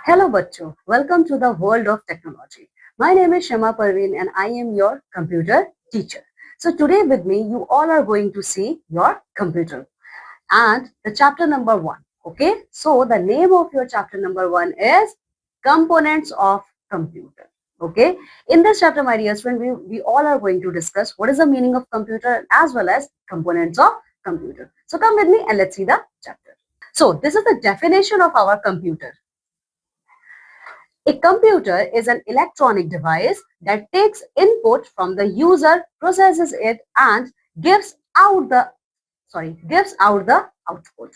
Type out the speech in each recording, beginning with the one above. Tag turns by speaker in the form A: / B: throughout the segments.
A: Hello बच्चों, welcome to the world of technology. My name is Shama Parveen and I am your computer teacher. So today with me, you all are going to see your computer and the chapter number 1. Okay, so the name of your chapter number 1 is Components of Computer. Okay, in this chapter, my dear friend, we all are going to discuss what is the meaning of computer as well as components of computer. So come with me and let's see the chapter. So this is the definition of our computer. A computer is an electronic device that takes input from the user, processes it, and gives out the output.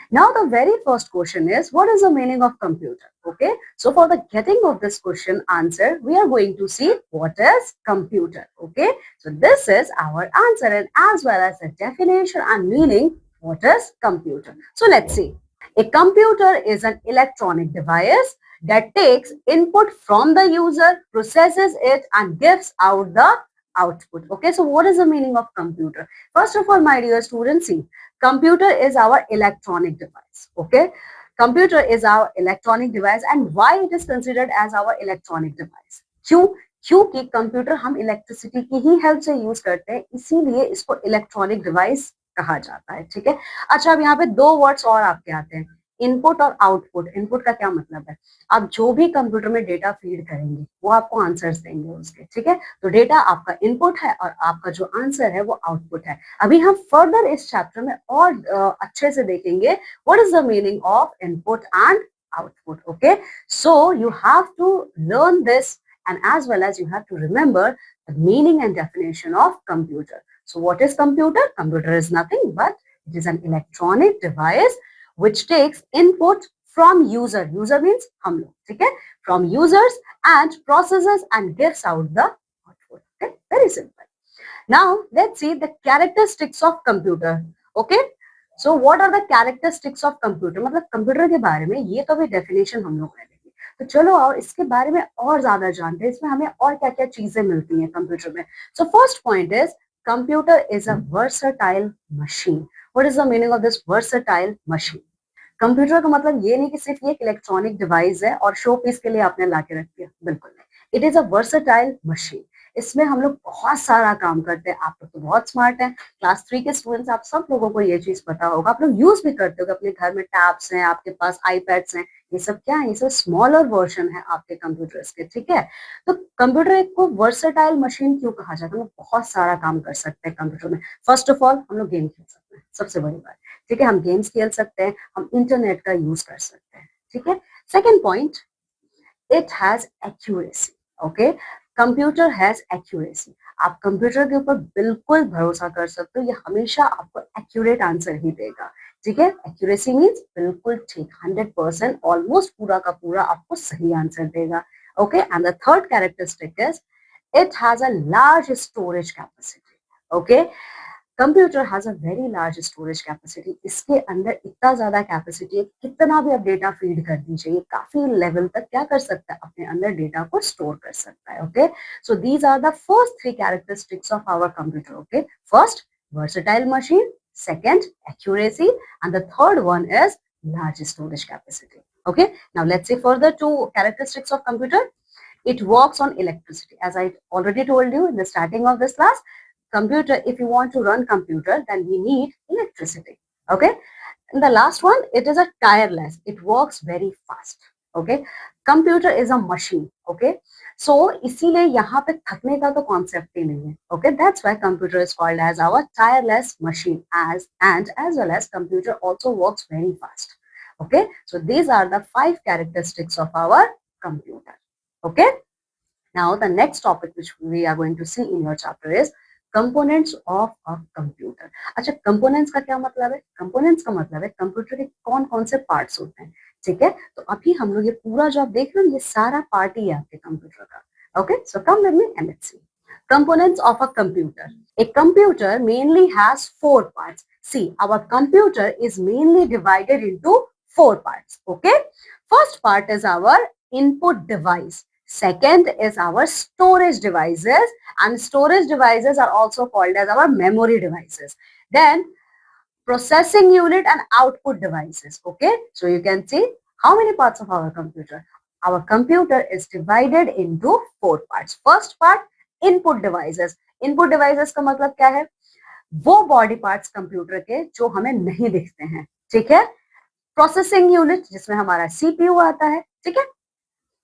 A: Now the very first question is, what is the meaning of computer? Okay, so for the getting of this question answer, we are going to see what is computer. Okay, so this is our answer, and as well as the definition and meaning, what is computer. So let's see. A computer is an electronic device that takes input from the user, processes it, and gives out the output. Okay, so what is the meaning of computer? First of all, my dear students, see, computer is our electronic device. Okay, computer is our electronic device, and why it is considered as our electronic device? क्यों? क्योंकि computer हम electricity की ही help से use करते हैं, इसीलिए इसको electronic device कहा जाता है. ठीक है. अच्छा, अब यहाँ पे दो वर्ड्स और आपके आते हैं, इनपुट और आउटपुट. इनपुट का क्या मतलब है? आप जो भी कंप्यूटर में डेटा फीड करेंगे वो आपको आंसर्स देंगे उसके. ठीक है, तो डेटा आपका इनपुट है और आपका जो आंसर है वो आउटपुट है. अभी हम फर्दर इस चैप्टर में और अच्छे से देखेंगे what is the meaning of input and output. Okay, so you have to learn this and as well as you have to remember the meaning and definition of computer. So what is computer? Computer is nothing but it is an electronic device which takes input from user. User means हम लोग. ठीक है, from users and processes and gives out the output. Okay, very simple. Now let's see the characteristics of computer. Okay, so what are the characteristics of computer? मतलब computer के बारे में ये तो भी डेफिनेशन हम लोग करेंगे. तो चलो और इसके बारे में और ज्यादा जानते हैं, इसमें हमें और क्या क्या चीजें मिलती हैं कंप्यूटर में. So first point is computer is a versatile machine. What is the meaning of this versatile machine? Computer का मतलब ये नहीं कि सिर्फ ये एक इलेक्ट्रॉनिक डिवाइस है और शो पीस के लिए आपने ला के रख दिया, बिल्कुल नहीं. It is a versatile machine. इसमें हम लोग बहुत सारा काम करते हैं. आप लोग तो बहुत स्मार्ट हैं, क्लास 3 के स्टूडेंट्स, आप सब लोगों को ये चीज पता होगा. आप लोग यूज भी करते हो, अपने घर में टैब्स हैं, आपके पास आईपैड्स हैं. ये सब क्या है? ये सब स्मॉलर वर्जन है आपके कंप्यूटर्स के. ठीक है, तो कंप्यूटर को वर्सटाइल मशीन क्यों कहा जाता है? हम बहुत सारा काम कर सकते हैं कंप्यूटर में. फर्स्ट ऑफ ऑल हम लोग गेम खेल सकते हैं, सबसे बड़ी बात. ठीक है, हम गेम्स खेल सकते हैं, हम इंटरनेट का यूज कर सकते हैं. ठीक है, second point, it has accuracy. Okay, computer has accuracy. आप कंप्यूटर के ऊपर बिल्कुल भरोसा कर सकते हो, ये हमेशा आपको एक्यूरेट आंसर ही देगा. ठीक है, एक्यूरेसी मीन्स बिल्कुल ठीक, 100%, ऑलमोस्ट पूरा का पूरा आपको सही आंसर देगा. Okay, and the third characteristic is it has a large storage capacity. Okay, computer has a very large storage capacity. इसके अंदर इतना ज्यादा कैपेसिटी है, कितना भी आप डेटा फीड कर दीजिए, ये काफी लेवल तक क्या कर सकता है? अपने अंदर डेटा को स्टोर कर सकता है. Okay, so these are the first 3 characteristics of our computer. Okay, first versatile machine, second accuracy, and the third one is large storage capacity. Okay, now let's see further 2 characteristics of computer. It works on electricity. As I already told you in the starting of this class, computer, if you want to run computer, then we need electricity. Okay, and the last one, it is a tireless, it works very fast. Okay, computer is a machine. Okay, so इसीलिए यहाँ पे थकने का तो concept ही नहीं है. Okay, that's why computer is called as our tireless machine. As well as computer also works very fast. Okay, so these are the 5 characteristics of our computer. Okay, now the next topic which we are going to see in your chapter is components of a computer. अच्छा, components का क्या मतलब है? Components का मतलब है computer के कौन कौन से पार्ट्स होते हैं. ठीक है, तो अभी हम लोग ये पूरा जो आप देख रहे हो, ये सारा पार्ट ही है आपके कंप्यूटर का. Okay, so come with me and let's see components of a computer. A computer mainly has 4 parts. See, our computer is mainly divided into 4 parts. Okay, first part is our input device. Second is our storage devices, and storage devices are also called as our memory devices. Then processing unit and output devices. Okay, so you can see How many parts of our computer? Our computer is divided into 4 parts. First part, input devices. Input devices का मतलब क्या है? वो body parts computer के जो हमें नहीं दिखते हैं, ठीक है। प्रोसेसिंग यूनिट जिसमें हमारा सीपीयू आता है, ठीक है।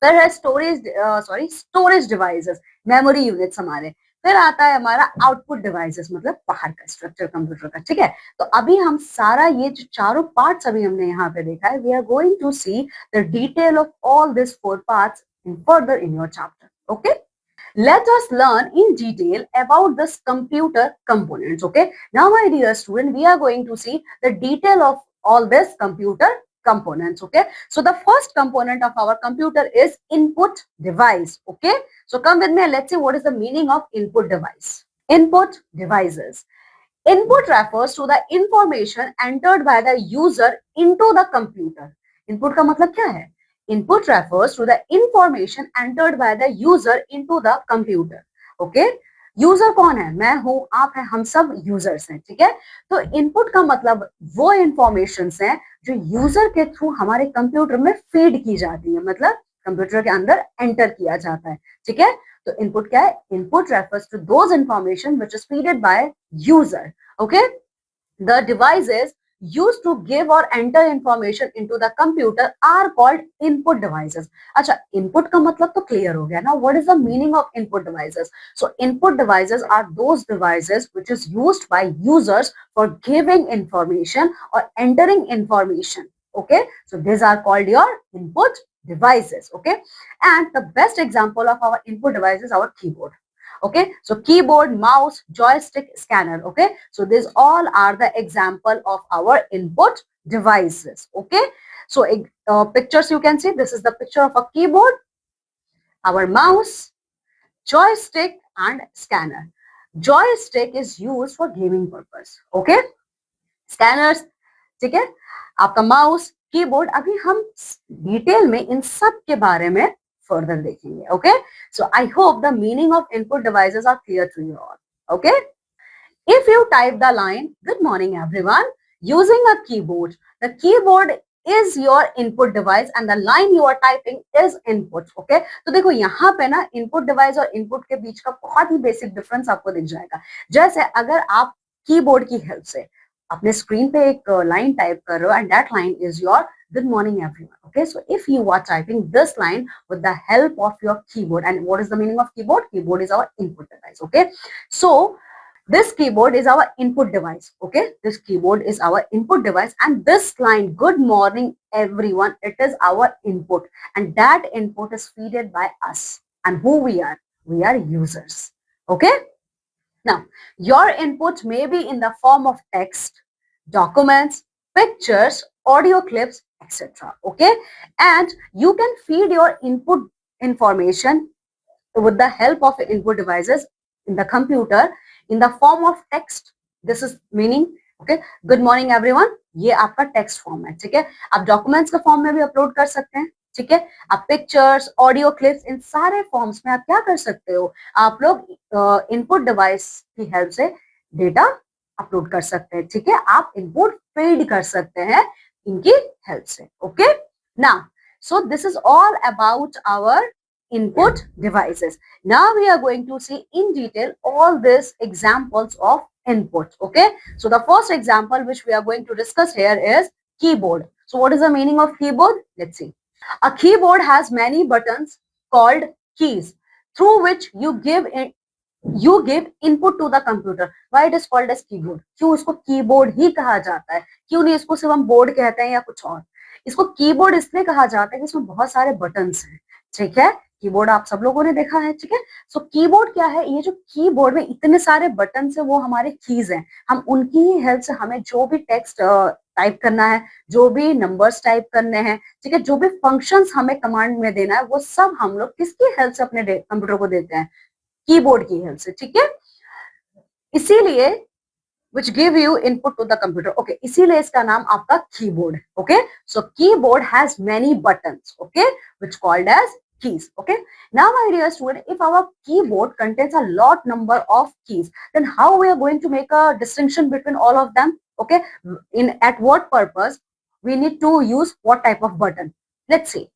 A: फिर है स्टोरेज डिवाइसेस, मेमोरी यूनिट्स हमारे। फिर आता है हमारा आउटपुट डिवाइसेस, मतलब बाहर का स्ट्रक्चर कंप्यूटर का, ठीक है। तो अभी हम सारा ये जो चारों पार्ट्स अभी हमने यहाँ पे देखा है, we are going to see the detail of all this 4 parts in further in your chapter, okay. Let us learn in detail about this computer components, okay. Now my dear student, we are going to see the detail of all this computer components, okay. So the first component of our computer is input device, okay. So come with me and let's see what is the meaning of input device. Input devices. Input refers to the information entered by the user into the computer. Input का मतलब क्या है? Input refers to the information entered by the user into the computer. Okay? User कौन है? मैं हूं, आप हैं, हम सब यूजर्स हैं, ठीक है। तो इनपुट का मतलब वो इंफॉर्मेशन हैं जो यूजर के थ्रू हमारे कंप्यूटर में फीड की जाती है, मतलब कंप्यूटर के अंदर एंटर किया जाता है, ठीक है। तो इनपुट क्या है? Input refers to those information which is feeded by user, okay. The devices used to give or enter information into the computer are called input devices. अच्छा, input का मतलब तो clear हो गया ना. What is the meaning of input devices? So input devices are those devices which is used by users for giving information or entering information. Okay, so these are called your input devices. Okay, and the best example of our input device is our keyboard. Okay, so keyboard, mouse, joystick, scanner. Okay, so these all are the example of our input devices. Okay, so pictures you can see, this is the picture of a keyboard, our mouse, joystick and scanner. Joystick is used for gaming purpose. Okay, scanners, ठीक है, आपका mouse, keyboard, अभी हम detail में इन सब के बारे में फर्दर देखेंगे. Okay, so I hope the meaning of input devices are clear to you all. Okay, if you type the line good morning everyone using a keyboard, the keyboard is your input device and the line you are typing is input. Okay, तो देखो यहाँ पे ना input device और input के बीच का बहुत ही basic difference आपको दिख जाएगा. जैसे अगर आप कीबोर्ड की हेल्प से अपने स्क्रीन पे एक लाइन टाइप कर रहे हो and that line is your good morning everyone. Okay, so if you are typing this line with the help of your keyboard, and what is the meaning of keyboard? Keyboard is our input device. Okay, so this keyboard is our input device. Okay, this keyboard is our input device and this line good morning everyone, it is our input and that input is fed by us. And who we are users. Okay, now your input may be in the form of text, documents, pictures, audio clips, etc. Okay, and you can feed your input information with the help of input devices in the computer in the form of text. This is meaning, okay, good morning everyone, ये आपका text form है, ठीक है. आप documents के form में भी upload कर सकते हैं, ठीक है. आप पिक्चर्स, ऑडियो क्लिप्स, इन सारे फॉर्म्स में आप क्या कर सकते हो, आप लोग इनपुट डिवाइस की हेल्प से डेटा अपलोड कर सकते हैं, ठीक है. आप इनपुट फीड कर सकते हैं इनकी हेल्प से. Okay, now so this is all about our input devices. Now we are going to see in detail all these examples of input. Okay, so the first example which we are going to discuss here is keyboard. So what is the meaning of keyboard? Let's see. A keyboard has many buttons called keys through which you give input to the computer. Why it is called as keyboard? क्यों इसको keyboard ही कहा जाता है? क्यों नहीं इसको सिर्फ हम board कहते हैं या कुछ और? इसको keyboard इसलिए कहा जाता है कि इसमें बहुत सारे buttons हैं, ठीक है. कीबोर्ड आप सब लोगों ने देखा है, ठीक है. सो कीबोर्ड क्या है? ये जो कीबोर्ड में इतने सारे बटन है वो हमारे कीज हैं. हम उनकी ही हेल्प से हमें जो भी टेक्स्ट टाइप करना है, जो भी नंबर्स टाइप करने हैं, ठीक है, जो भी फंक्शंस हमें कमांड में देना है, वो सब हम लोग किसकी हेल्प से अपने कंप्यूटर को देते हैं? कीबोर्ड की हेल्प से, ठीक है. इसीलिए which give you input to the computer. Okay, इसीलिए इसका नाम आपका keyboard है. Okay, so keyboard has many buttons. Okay, which called as keys. Okay, now my dear student, if our keyboard contains a lot number of keys, then how we are going to make a distinction between all of them? Okay, in at what purpose we need to use what type of button? Let's see.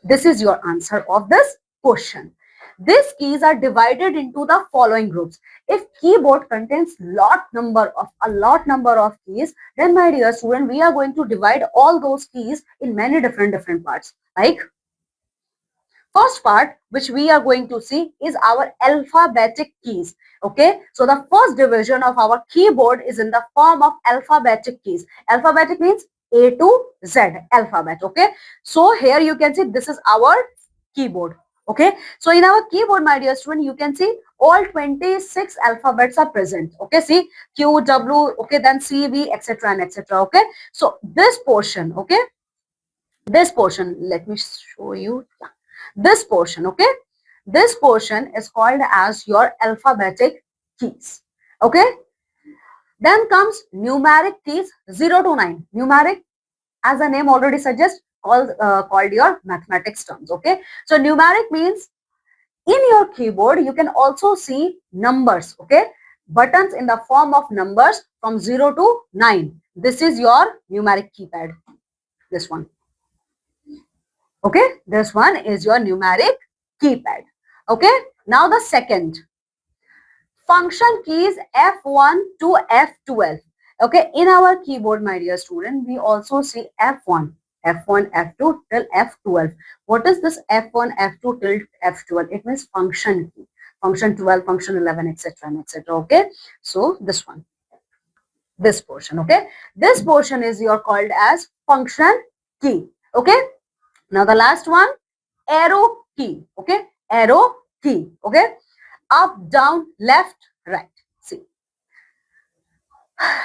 A: This is your answer of this question. These keys are divided into the following groups. If keyboard contains a lot number of keys, then my dear student, we are going to divide all those keys in many different parts. Like first part which we are going to see is our alphabetic keys. Okay, so the first division of our keyboard is in the form of alphabetic keys. Alphabetic means A to Z alphabet. Okay, so here you can see this is our keyboard. Okay, so in our keyboard, my dear student, you can see all 26 alphabets are present. Okay, see Q, W, okay, then C, V, etc. and etc. Okay, so this portion, okay, this portion, let me show you. Yeah. This portion, okay, this portion is called as your alphabetic keys. Okay, then comes numeric keys 0 to 9. Numeric, as the name already suggests, called your mathematics terms. Okay, so numeric means in your keyboard you can also see numbers. Okay, buttons in the form of numbers from 0 to 9. This is your numeric keypad, this one. Okay, this one is your numeric keypad. Okay, now the second function keys F1 to F12. Okay, in our keyboard, my dear student, we also see F1, F1, F2 till F12. What is this F1, F2 till F12? It means function key, function 12, function 11, etc. and etc. Okay, so this one, this portion. Okay, this portion is your called as function key. Okay, now the last one, arrow key. Okay, arrow key. Okay, up, down, left, right. See,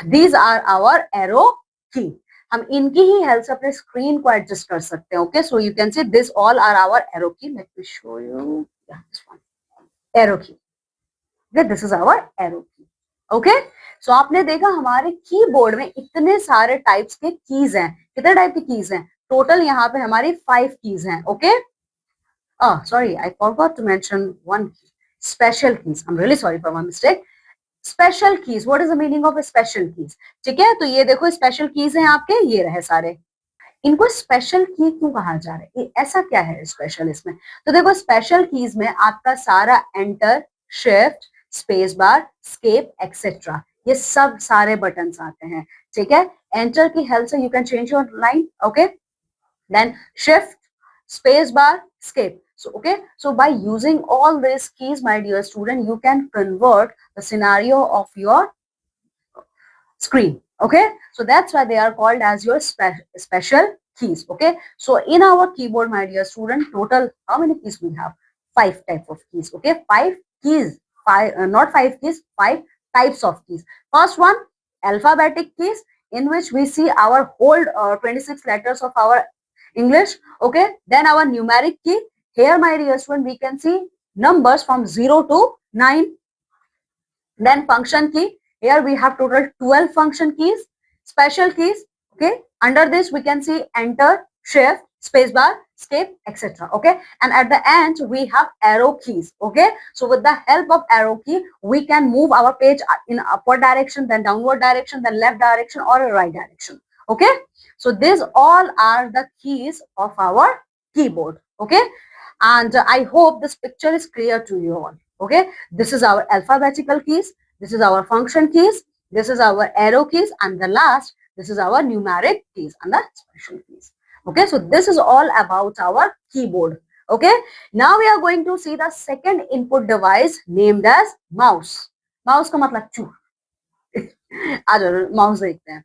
A: these are our arrow key. हम इनकी ही help से अपने screen को adjust कर सकते हैं. Okay, so you can see this all are our arrow key. Let me show you. This one, arrow key. Okay, this is our arrow key. Okay, so आपने देखा हमारे कीबोर्ड में इतने सारे टाइप्स के कीज हैं. कितने टाइप की कीज हैं? टोटल यहाँ पे हमारी 5 कीज हैं. Okay, sorry, I forgot to mention one key. Special keys. I'm really sorry for my mistake. Special keys. What is the meaning of a special keys? ठीक है, तो ये देखो special keys हैं आपके, ये रहे सारे. इनको स्पेशल की क्यों कहा जा रहा है? ऐसा क्या है स्पेशल इसमें? तो देखो स्पेशल कीज में आपका सारा enter, shift, space bar, escape etcetera, ये सब सारे बटन आते हैं. ठीक है, एंटर की हेल्प से you can change your line. Okay, then shift, space bar, escape. So okay, so by using all these keys, my dear student, you can convert the scenario of your screen. Okay, so that's why they are called as your special keys. Okay, so in our keyboard, my dear student, total how many keys we have? 5 type of keys. Okay, 5 keys, not 5 keys, 5 types of keys. First one, alphabetic keys, in which we see our whole 26 letters of our English. Okay, then our numeric key. Here, my dear student, we can see numbers from 0 to 9. Then function key. Here we have total 12 function keys. Special keys. Okay, under this we can see enter, shift, spacebar, escape, etc. Okay, and at the end we have arrow keys. Okay, so with the help of arrow key, we can move our page in upward direction, then downward direction, then left direction or a right direction. Okay, so these all are the keys of our keyboard. Okay, and I hope this picture is clear to you all. Okay, this is our alphabetical keys, this is our function keys, this is our arrow keys, and the last, this is our numeric keys and the special keys. Okay, so this is all about our keyboard. Okay, now we are going to see the second input device named as mouse. Mouse का मतलब चूहा. आ जाओ mouse देखते हैं.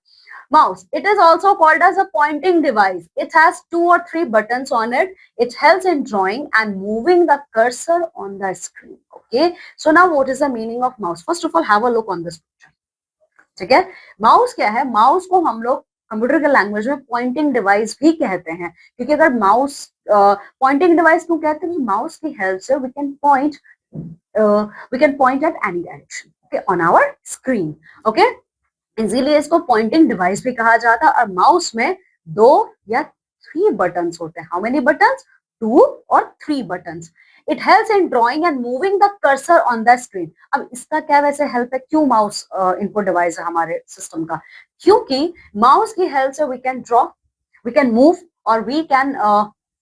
A: Mouse, it is also called as a pointing device. It has 2 or 3 buttons on it. It helps in drawing and moving the cursor on the screen. Okay, so now what is the meaning of mouse? First of all, have a look on this picture. ठीक है, mouse क्या है? Mouse को हम लोग computer के language में Poynting device भी कहते हैं, क्योंकि अगर माउस पॉइंटिंग डिवाइस क्यों कहते हैं? माउस की हेल्प से we can point at any direction, okay, on our screen. Okay, easily इसको पॉइंटिंग डिवाइस भी कहा जाता है. और माउस में 2 या 3 बटन्स होते हैं. How many buttons? 2 और 3 buttons. It helps in drawing and moving the cursor on the screen. अब इसका क्या वैसे हेल्प है? क्यों माउस इनपुट डिवाइस है हमारे सिस्टम का? क्योंकि माउस की हेल्प से we can draw, we can move or we can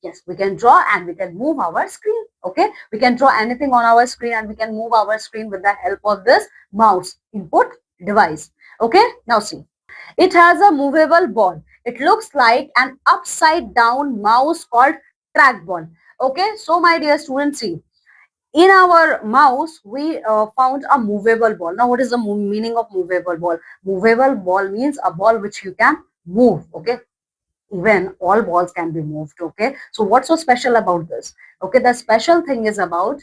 A: yes, we can draw and we can move our screen. Okay, we can draw anything on our screen and we can move our screen with the help of this mouse input device. Okay, now see, it has a movable ball. It looks like an upside down mouse called trackball. Okay, so my dear students, see, in our mouse we found a movable ball. Now what is the meaning of movable ball? Movable ball means a ball which you can move. Okay, even all balls can be moved. Okay, so what's so special about this? Okay, the special thing is about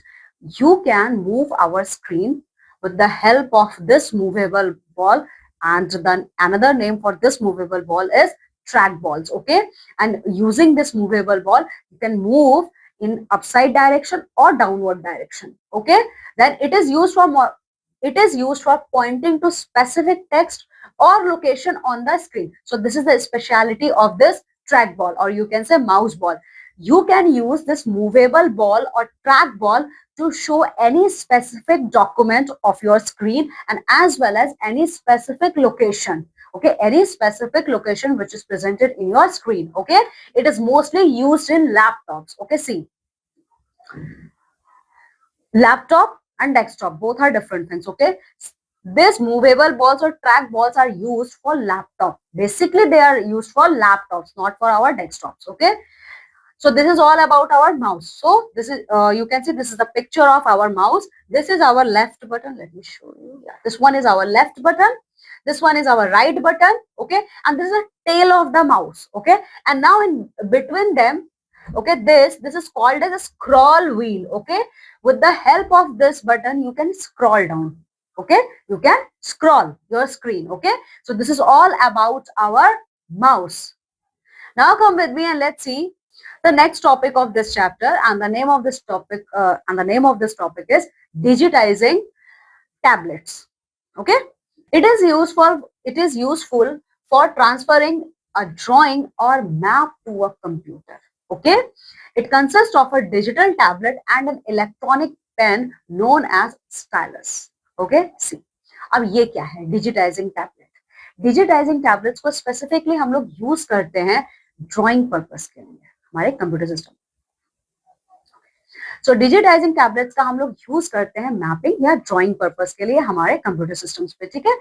A: you can move our screen with the help of this movable ball, and then another name for this movable ball is track balls. Okay, and using this movable ball you can move in upside direction or downward direction. Okay, then it is used for more, it is used for pointing to specific text or location on the screen. So this is the speciality of this trackball, or you can say mouse ball. You can use this movable ball or trackball to show any specific document of your screen, and as well as any specific location. Okay, any specific location which is presented in your screen. Okay, it is mostly used in laptops. Okay, see, laptop and desktop both are different things. Okay, these movable balls or track balls are used for laptop. Basically they are used for laptops, not for our desktops. Okay, so this is all about our mouse. So this is you can see this is the picture of our mouse. This is our left button. Let me show you. Yeah, this one is our left button, this one is our right button. Okay, and this is the tail of the mouse. Okay, and now in between them, okay, this is called as a scroll wheel. Okay, with the help of this button you can scroll down. Okay, you can scroll your screen. Okay, so this is all about our mouse. Now come with me and let's see the next topic of this chapter, and the name of this topic is digitizing tablets. Okay, it is useful for transferring a drawing or map to a computer. Okay, it consists of a digital tablet and an electronic pen known as stylus. Okay, see, अब ये क्या है digitising tablet? Digitising tablets को specifically हम लोग use करते हैं drawing purpose के लिए हमारे कंप्यूटर सिस्टम। सो डिजिटाइजिंग टैबलेट्स का हम लोग यूज करते हैं मैपिंग या ड्राइंग पर्पस के लिए हमारे कंप्यूटर सिस्टम्स पे। ठीक है,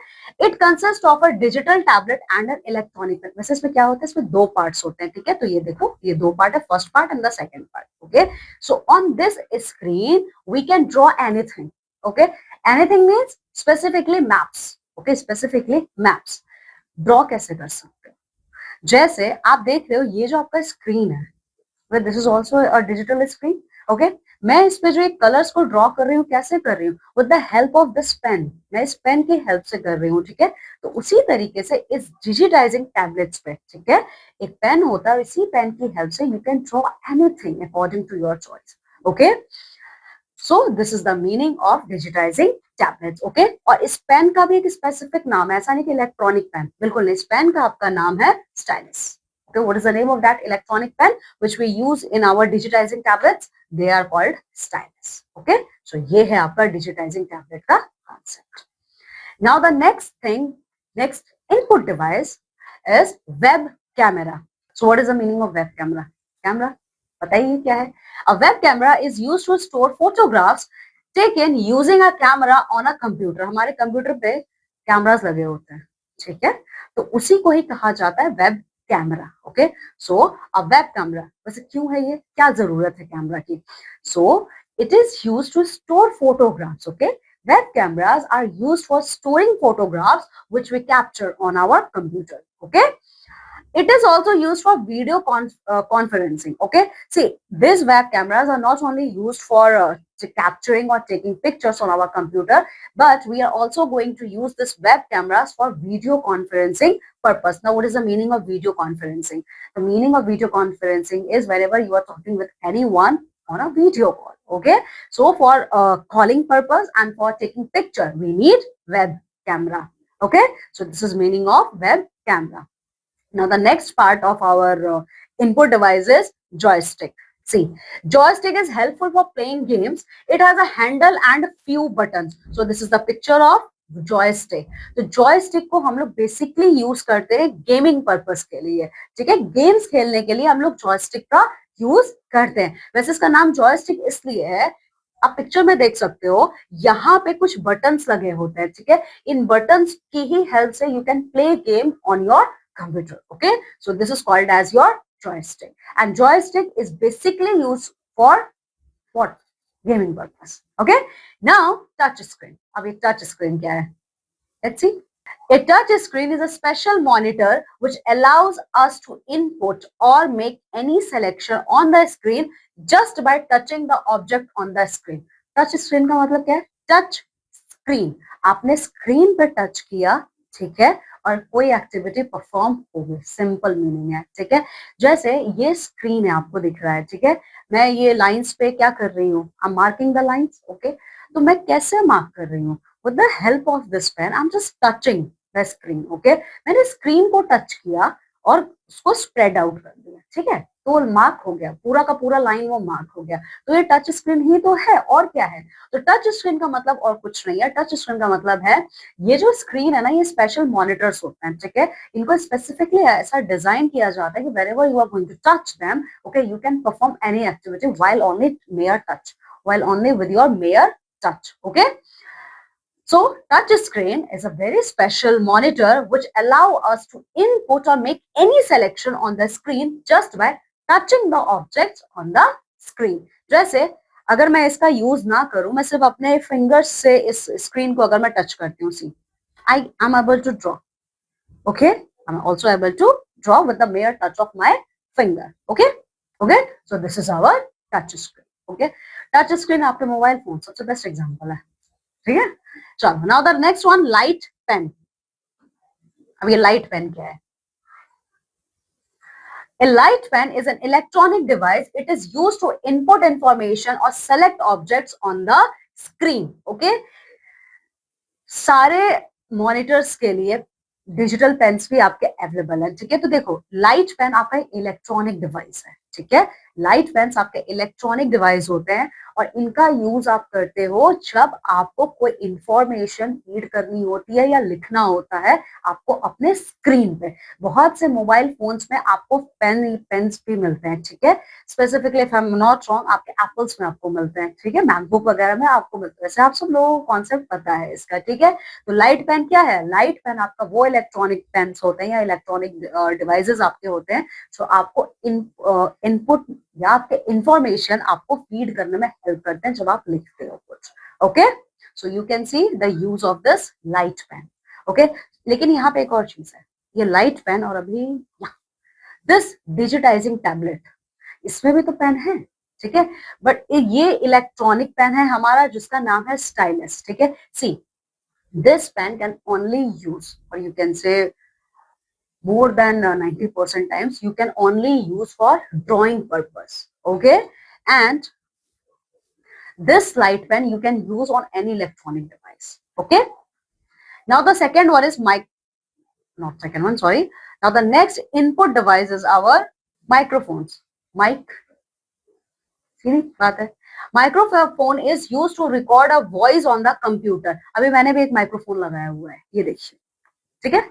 A: it consist of a digital tablet and an electronic pen. वैसे इसमें क्या होता है, इसमें दो पार्ट्स होते हैं। ठीक है, तो ये देखो ये दो पार्ट है, first part and the second part. Okay, so on this screen we can draw anything. Okay, anything means specifically maps. Okay, specifically maps draw कैसे कर सकते हो, जैसे आप देख रहे हो ये जो आपका स्क्रीन है, this is also a digital screen. Okay, मैं इस पे जो एक कलर्स को ड्रॉ कर रही हूँ, कैसे कर रही हूँ, with the help of this pen. मैं इस पेन की हेल्प से कर रही हूँ। ठीक है, तो उसी तरीके से इस डिजिटाइजिंग टैबलेट्स पे, ठीक है, एक पेन होता है, इसी पेन की हेल्प से you can draw anything according to your choice. Okay, so this is the meaning of digitizing tablets. Okay, और इस पेन का भी एक स्पेसिफिक नाम है, ऐसा नहीं कि इलेक्ट्रॉनिक पेन, बिल्कुल नहीं, इस पेन का आपका नाम है stylus. Okay, what is the name of that electronic pen which we use in our digitizing tablets? They are called stylus. Okay, so ये है आपका digitizing tablet का concept. Now the next input device is web camera. So what is the meaning of web camera? Camera, बताइए क्या है? A web camera is used to store photographs taken using a camera on a computer. हमारे computer पे cameras लगे होते हैं। ठीक है, तो उसी को ही कहा जाता है web camera. Okay, so a web camera, वैसे क्यों है ये, क्या जरूरत है कैमरा की? So it is used to store photographs. Okay, web cameras are used for storing photographs which we capture on our computer. Okay, it is also used for video conferencing. Okay, see, these web cameras are not only used for capturing or taking pictures on our computer, but we are also going to use this web cameras for video conferencing purpose. Now what is the meaning of video conferencing? The meaning of video conferencing is whenever you are talking with anyone on a video call. Okay, so for calling purpose and for taking picture we need web camera. Okay, so this is meaning of web camera. Now the next part of our input device is joystick. See, joystick is helpful for playing games. It has a handle and few buttons. So this is the picture of joystick. तो joystick को हम लोग basically use करते हैं gaming purpose के लिए, ठीक है, गेम्स खेलने के लिए हम लोग जॉयस्टिक का यूज करते हैं। वैसे इसका नाम जॉयस्टिक इसलिए है, आप पिक्चर में देख सकते हो, यहाँ पे कुछ बटन्स लगे होते हैं, ठीक है, इन बटन्स की ही हेल्प से you can play game on your computer. Okay, so this is called as your joystick, and joystick is basically used for what? Gaming purpose. Okay, now touch screen. अब ये touch screen क्या है? Let's see. A touch screen is a special monitor which allows us to input or make any selection on the screen just by touching the object on the screen. Touch screen का मतलब क्या है? Touch screen. आपने screen पे touch किया, ठीक है, और कोई एक्टिविटी परफॉर्म हो गई, सिंपल मीनिंग है, ठीक है। जैसे ये स्क्रीन है, आपको दिख रहा है, ठीक है, मैं ये लाइंस पे क्या कर रही हूँ, I am marking the lines, okay. तो मैं कैसे मार्क कर रही हूँ? With the help of this pen I am just touching the screen, okay. मैंने स्क्रीन को टच किया और उसको स्प्रेड आउट कर दिया, ठीक है, तो वो मार्क हो गया, पूरा का पूरा लाइन वो मार्क हो गया। तो ये टच स्क्रीन ही तो है, और क्या है? तो टच स्क्रीन का मतलब और कुछ नहीं है, टच स्क्रीन का मतलब है ये जो स्क्रीन है ना, ये स्पेशल मॉनिटर्स होते हैं, ठीक है, इनको स्पेसिफिकली ऐसा डिजाइन किया जाता है कि wherever you are going to touch them, okay, you can perform any activity while only mere touch, while only with your mere touch, okay. So touch screen is a very special monitor which allow us to input or make any selection on the screen just by touching the objects on the screen. जैसे अगर मैं इसका use ना करूं, मैं सिर्फ अपने fingers से इस स्क्रीन को अगर मैं टच करती हूँ, see I am able to draw, okay, I am also able to draw with the mere touch of my finger, okay okay. So this is our touch screen, okay. Touch screen आपके mobile phone सबसे best example है, ठीक है। चलो, now the next one, light pen. अब ये light pen क्या है? A light pen is an electronic device. It is used to input information or select objects on the screen. Okay. सारे मॉनिटर्स के लिए डिजिटल पेन्स भी आपके available है, ठीक है। तो देखो, लाइट पेन आपका इलेक्ट्रॉनिक डिवाइस है, ठीक है। लाइट पेन्स आपके इलेक्ट्रॉनिक डिवाइस होते हैं और इनका यूज आप करते हो जब आपको कोई इंफॉर्मेशन रीड करनी होती है या लिखना होता है आपको अपने स्क्रीन पे। बहुत से मोबाइल फोन्स में आपको पेन्स भी मिलते हैं, ठीक है। Specifically if I am not wrong, आपके एप्पल्स में आपको मिलते हैं, ठीक है, मैकबुक वगैरह में आपको मिलते हैं। वैसे आप सब लोगों को कॉन्सेप्ट पता है इसका, ठीक है। तो लाइट पेन क्या है? लाइट पेन आपका वो इलेक्ट्रॉनिक पेन्स होते हैं या इलेक्ट्रॉनिक डिवाइसेस आपके होते हैं जो आपको इनपुट या आपके इंफॉर्मेशन आपको फीड करने में हेल्प करते हैं जब आप लिखते हो कुछ, okay. So you can see the use of this light pen, okay. लेकिन यहाँ पे एक और चीज है, ये लाइट पेन और अभी दिस डिजिटाइजिंग टैबलेट, इसमें भी तो पेन है, ठीक है, बट ये इलेक्ट्रॉनिक पेन है हमारा जिसका नाम है स्टाइलस, ठीक है। सी, this pen can only use, or you can say more than 90% times you can only use for drawing purpose, okay. And this light pen you can use on any electronic device, okay. Now the second one is not second one, sorry. Now the next input device is our microphones. बात है, microphone is use to record a voice on the computer. अभी मैंने भी एक microphone लगाया हुआ है, ये देखिए, ठीक है।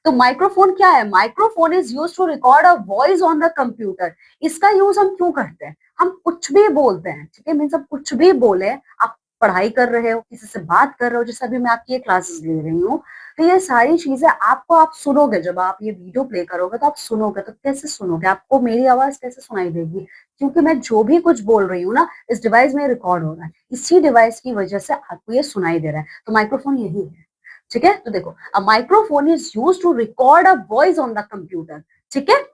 A: तो माइक्रोफोन क्या है? Microphone is use to record a voice on the computer. इसका यूज हम क्यों करते हैं? हम कुछ भी बोलते हैं, ठीक है, मीन्स आप कुछ भी बोले, आप पढ़ाई कर रहे हो, किसी से बात कर रहे हो, जैसे अभी मैं आपकी ये क्लासेस ले रही हूँ, तो ये सारी चीजें आपको आप सुनोगे, जब आप ये वीडियो प्ले करोगे तो आप सुनोगे, तो कैसे सुनोगे? आपको मेरी आवाज कैसे सुनाई देगी? क्योंकि मैं जो भी कुछ बोल रही हूँ ना, इस डिवाइस में रिकॉर्ड हो रहा है, इसी डिवाइस की वजह से आपको ये सुनाई दे रहा है। तो माइक्रोफोन यही है, ठीक है। तो देखो, a microphone is use to record a voice on the computer, ठीक है।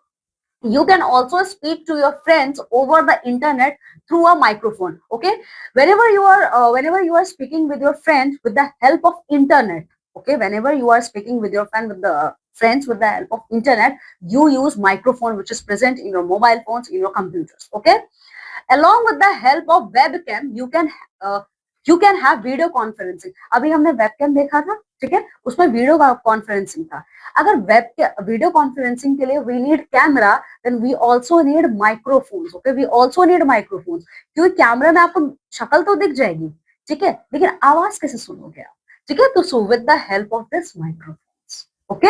A: You can also speak to your friends over the internet through a microphone, okay. Whenever you are speaking with your friends with the help of internet, okay, whenever you are speaking with your friends with the help of internet, you use microphone which is present in your mobile phones, in your computers, okay. Along with the help of webcam you can have video conferencing. अभी हमने webcam देखा था, ठीक है, उसमें video conferencing था। अगर video conferencing के लिए we need camera, then we also need microphones, okay, we also need microphones. क्योंकि कैमरा में आपको शक्ल तो दिख जाएगी, ठीक है, लेकिन आवाज कैसे सुनोगे आप? ठीक है, तो so with the help of this microphones, okay.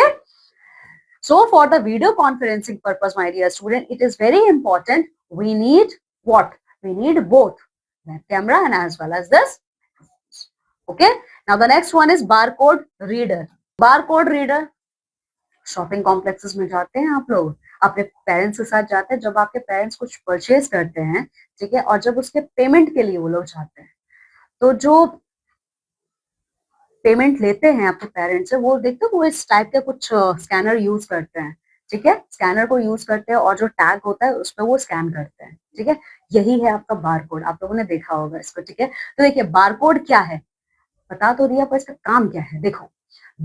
A: So for the video conferencing purpose, my dear student, it is very important. We need what? We need both web camera and as well as this. Okay. Now the next one is barcode reader. Barcode reader. Shopping complexes में जाते हैं आप लोग, अपने parents के साथ जाते हैं, जब आपके पेरेंट्स कुछ परचेज करते हैं, ठीक है, और जब उसके पेमेंट के लिए वो लोग जाते हैं, तो जो पेमेंट लेते हैं आपके पेरेंट्स से, वो देखते हो वो इस टाइप के कुछ स्कैनर यूज करते हैं, ठीक है, स्कैनर को यूज करते हैं और जो टैग होता है उस पर वो स्कैन करते हैं, ठीक है. यही है आपका बारकोड, आप लोगों ने देखा होगा इसको, ठीक है. तो देखिए बारकोड क्या है, बता तो दिया, पर इसका काम क्या है. देखो,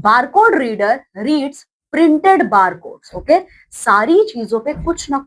A: barcode reader reads printed barcodes, okay. सारी चीजों पे कुछ ना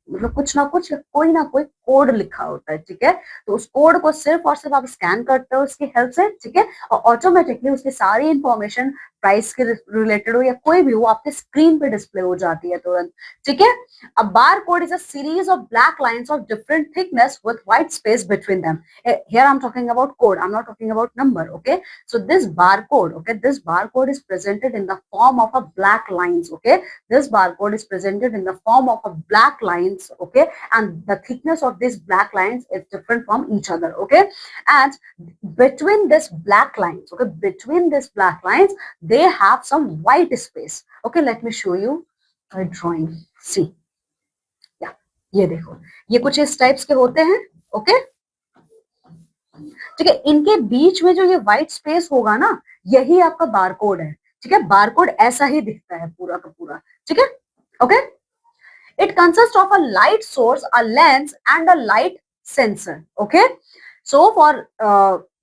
A: मतलब कुछ ना कुछ कोई ना कोई कोड लिखा होता है, ठीक है. तो उस कोड को सिर्फ और सिर्फ आप स्कैन करते हो उसकी हेल्प से, ठीक है, और ऑटोमेटिकली उसकी सारी इंफॉर्मेशन प्राइस के रिलेटेड हो या कोई भी हो आपके स्क्रीन पे डिस्प्ले हो जाती है तुरंत, ठीक है. A barcode is a series of black lines of different thickness with white space between them. Here I'm talking about code. I'm not talking about number. Okay. So this barcode, okay, this barcode is presented in the form of a black lines. Okay. This barcode is presented in the form of a black lines. Okay. And the thickness of these black lines is different from each other. Okay. And between this black lines, okay, between this black lines, they have some white space. Okay. Let me show you a drawing. See. ये देखो, ये कुछ इस types के होते हैं, okay, ठीक है. इनके बीच में जो ये व्हाइट स्पेस होगा ना, यही आपका बारकोड है, ठीक है. बारकोड ऐसा ही दिखता है पूरा का पूरा, ठीक है, okay. It consist of a light source, a lens and a light sensor, okay. So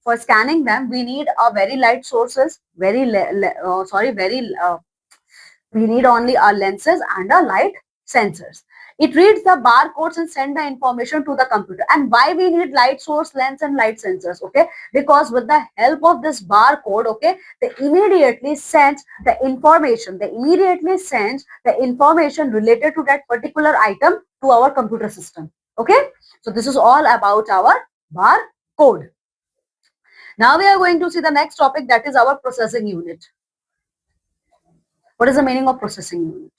A: for scanning them we need a very light sources, we need only our lenses and our light sensors. It reads the barcodes and send the information to the computer. And why we need light source, lens and light sensors, okay? Because with the help of this barcode, okay, they immediately send the information, related to that particular item to our computer system, okay? So this is all about our barcode. Now we are going to see the next topic, that is our processing unit. What is the meaning of processing unit?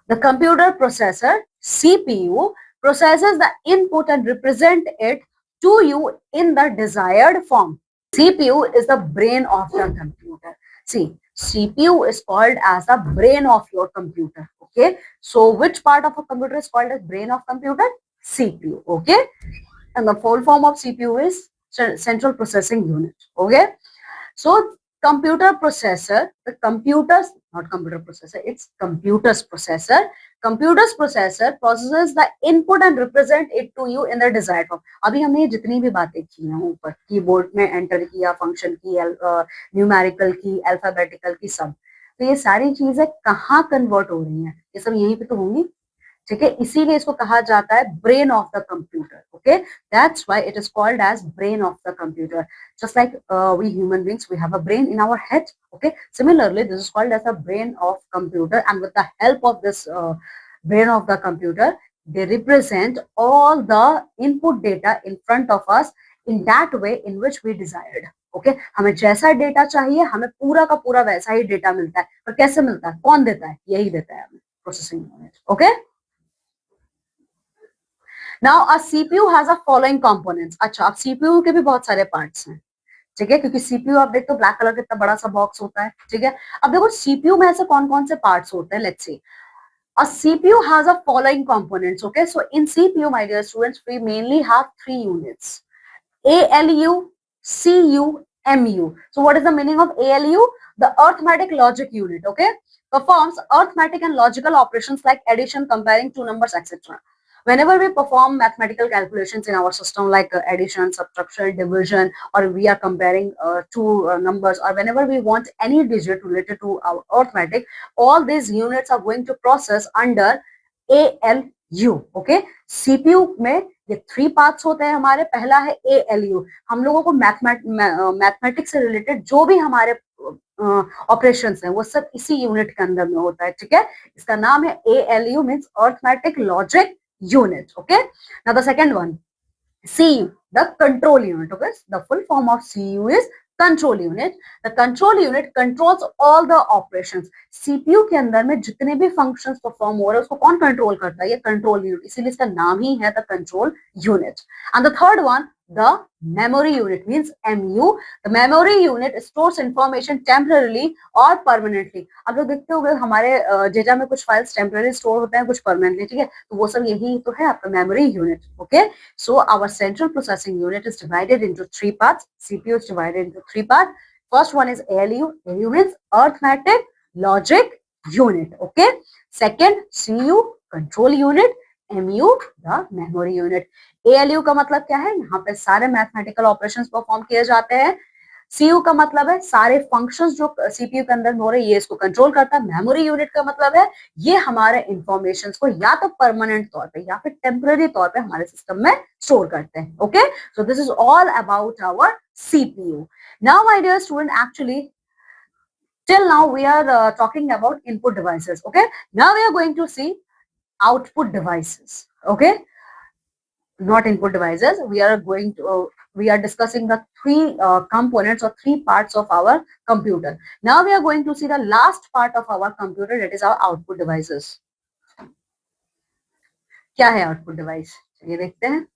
A: The computer processor, CPU, processes the input and represent it to you in the desired form. CPU is the brain of the computer. See, CPU is called as the brain of your computer. Okay. So which part of a computer is called as brain of computer? CPU. Okay. And the full form of CPU is central processing unit. Okay. So computer processor, the computers, not computer processor, it's computers processor. Computers processor processes the input and represent it to you in the desired form. अभी हमने जितनी भी बातें की हैं ऊपर, keyboard में enter किया, फंक्शन की, न्यूमेरिकल की, अल्फाबेटिकल की, सब, तो ये सारी चीजें कहाँ कन्वर्ट हो रही हैं, ये सब यहीं पे तो होंगी, ठीक है. इसीलिए इसको कहा जाता है brain of the computer, okay. That's why it is called as brain of the computer. Just like we human beings, we have a brain in our head, okay. Similarly, this is called as the brain of computer, and with the help of this brain of the computer, they represent all the input data in front of us in that way in which we desired, okay. हमें जैसा data चाहिए, हमें पूरा का पूरा वैसा ही data मिलता है, पर कैसे मिलता है, कौन देता है, यही देता है हमें processing unit, okay. Now a CPU has a following components. अच्छा, अब CPU के भी बहुत सारे पार्ट्स हैं, ठीक है, क्योंकि CPU आप देखते हो ब्लैक कलर का इतना बड़ा सा बॉक्स होता है, ठीक है. अब देखो CPU में ऐसे कौन कौन से पार्ट्स होते हैं. Let's see, a CPU has a following components, okay. So in CPU, my dear students, we mainly have 3 units: ALU, CU, MU. So what is the meaning of ALU? The arithmetic logic unit, okay, performs arithmetic and logical operations like addition, comparing two numbers, etc. Whenever we perform mathematical calculations in our system, like addition, subtraction, division, or we are comparing two numbers, or whenever we want any digit related to our arithmetic, all these units are going to process under ALU, okay. CPU में ये 3 parts होते हैं हमारे. पहला है ALU. हम लोगों को मैथमेटिक्स से रिलेटेड जो भी हमारे ऑपरेशंस हैं वो सब इसी यूनिट के अंदर में होता है, ठीक है. इसका नाम है ALU, means arithmetic logic unit, okay. Now the second one, CU, the control unit. Okay, the full form of CU is control unit. The control unit controls all the operations. CPU के अंदर में जितने भी functions perform हो रहे हैं उसको कौन control करता है? ये control unit. इसीलिए इसका नाम ही है the control unit. And the third one, the memory unit means MU. The memory unit stores information temporarily और permanently. आप लोग देखते होंगे हमारे डेटा में कुछ फाइल्स टेम्पररी स्टोर होते हैं, कुछ परमानेंटली, ठीक है? तो वो सब यही तो है आपका memory unit. Okay, so our central processing unit is divided into three parts. CPU is divided into three parts. First one is ALU. ALU means arithmetic logic unit. Okay. Second, CU, control unit. MU, the memory unit. ALU का मतलब क्या है? यहाँ पे सारे mathematical operations perform किए जाते हैं. सीयू का मतलब है सारे फंक्शंस जो सीपीयू के अंदर हो रहे हैं ये इसको कंट्रोल करता है. मेमोरी यूनिट का मतलब है ये हमारे इंफॉर्मेशन को या तो परमानेंट तौर पे या फिर टेम्पररी तौर पे हमारे सिस्टम में स्टोर करते हैं. Okay, so this is all about our CPU. Now my dear student, actually till now we are talking about input devices. Okay, now we are going to see output devices. Okay, not input devices. We are discussing the three components or three parts of our computer. Now we are going to see the last part of our computer, that is our output devices. क्या है output device? चलिए देखते हैं.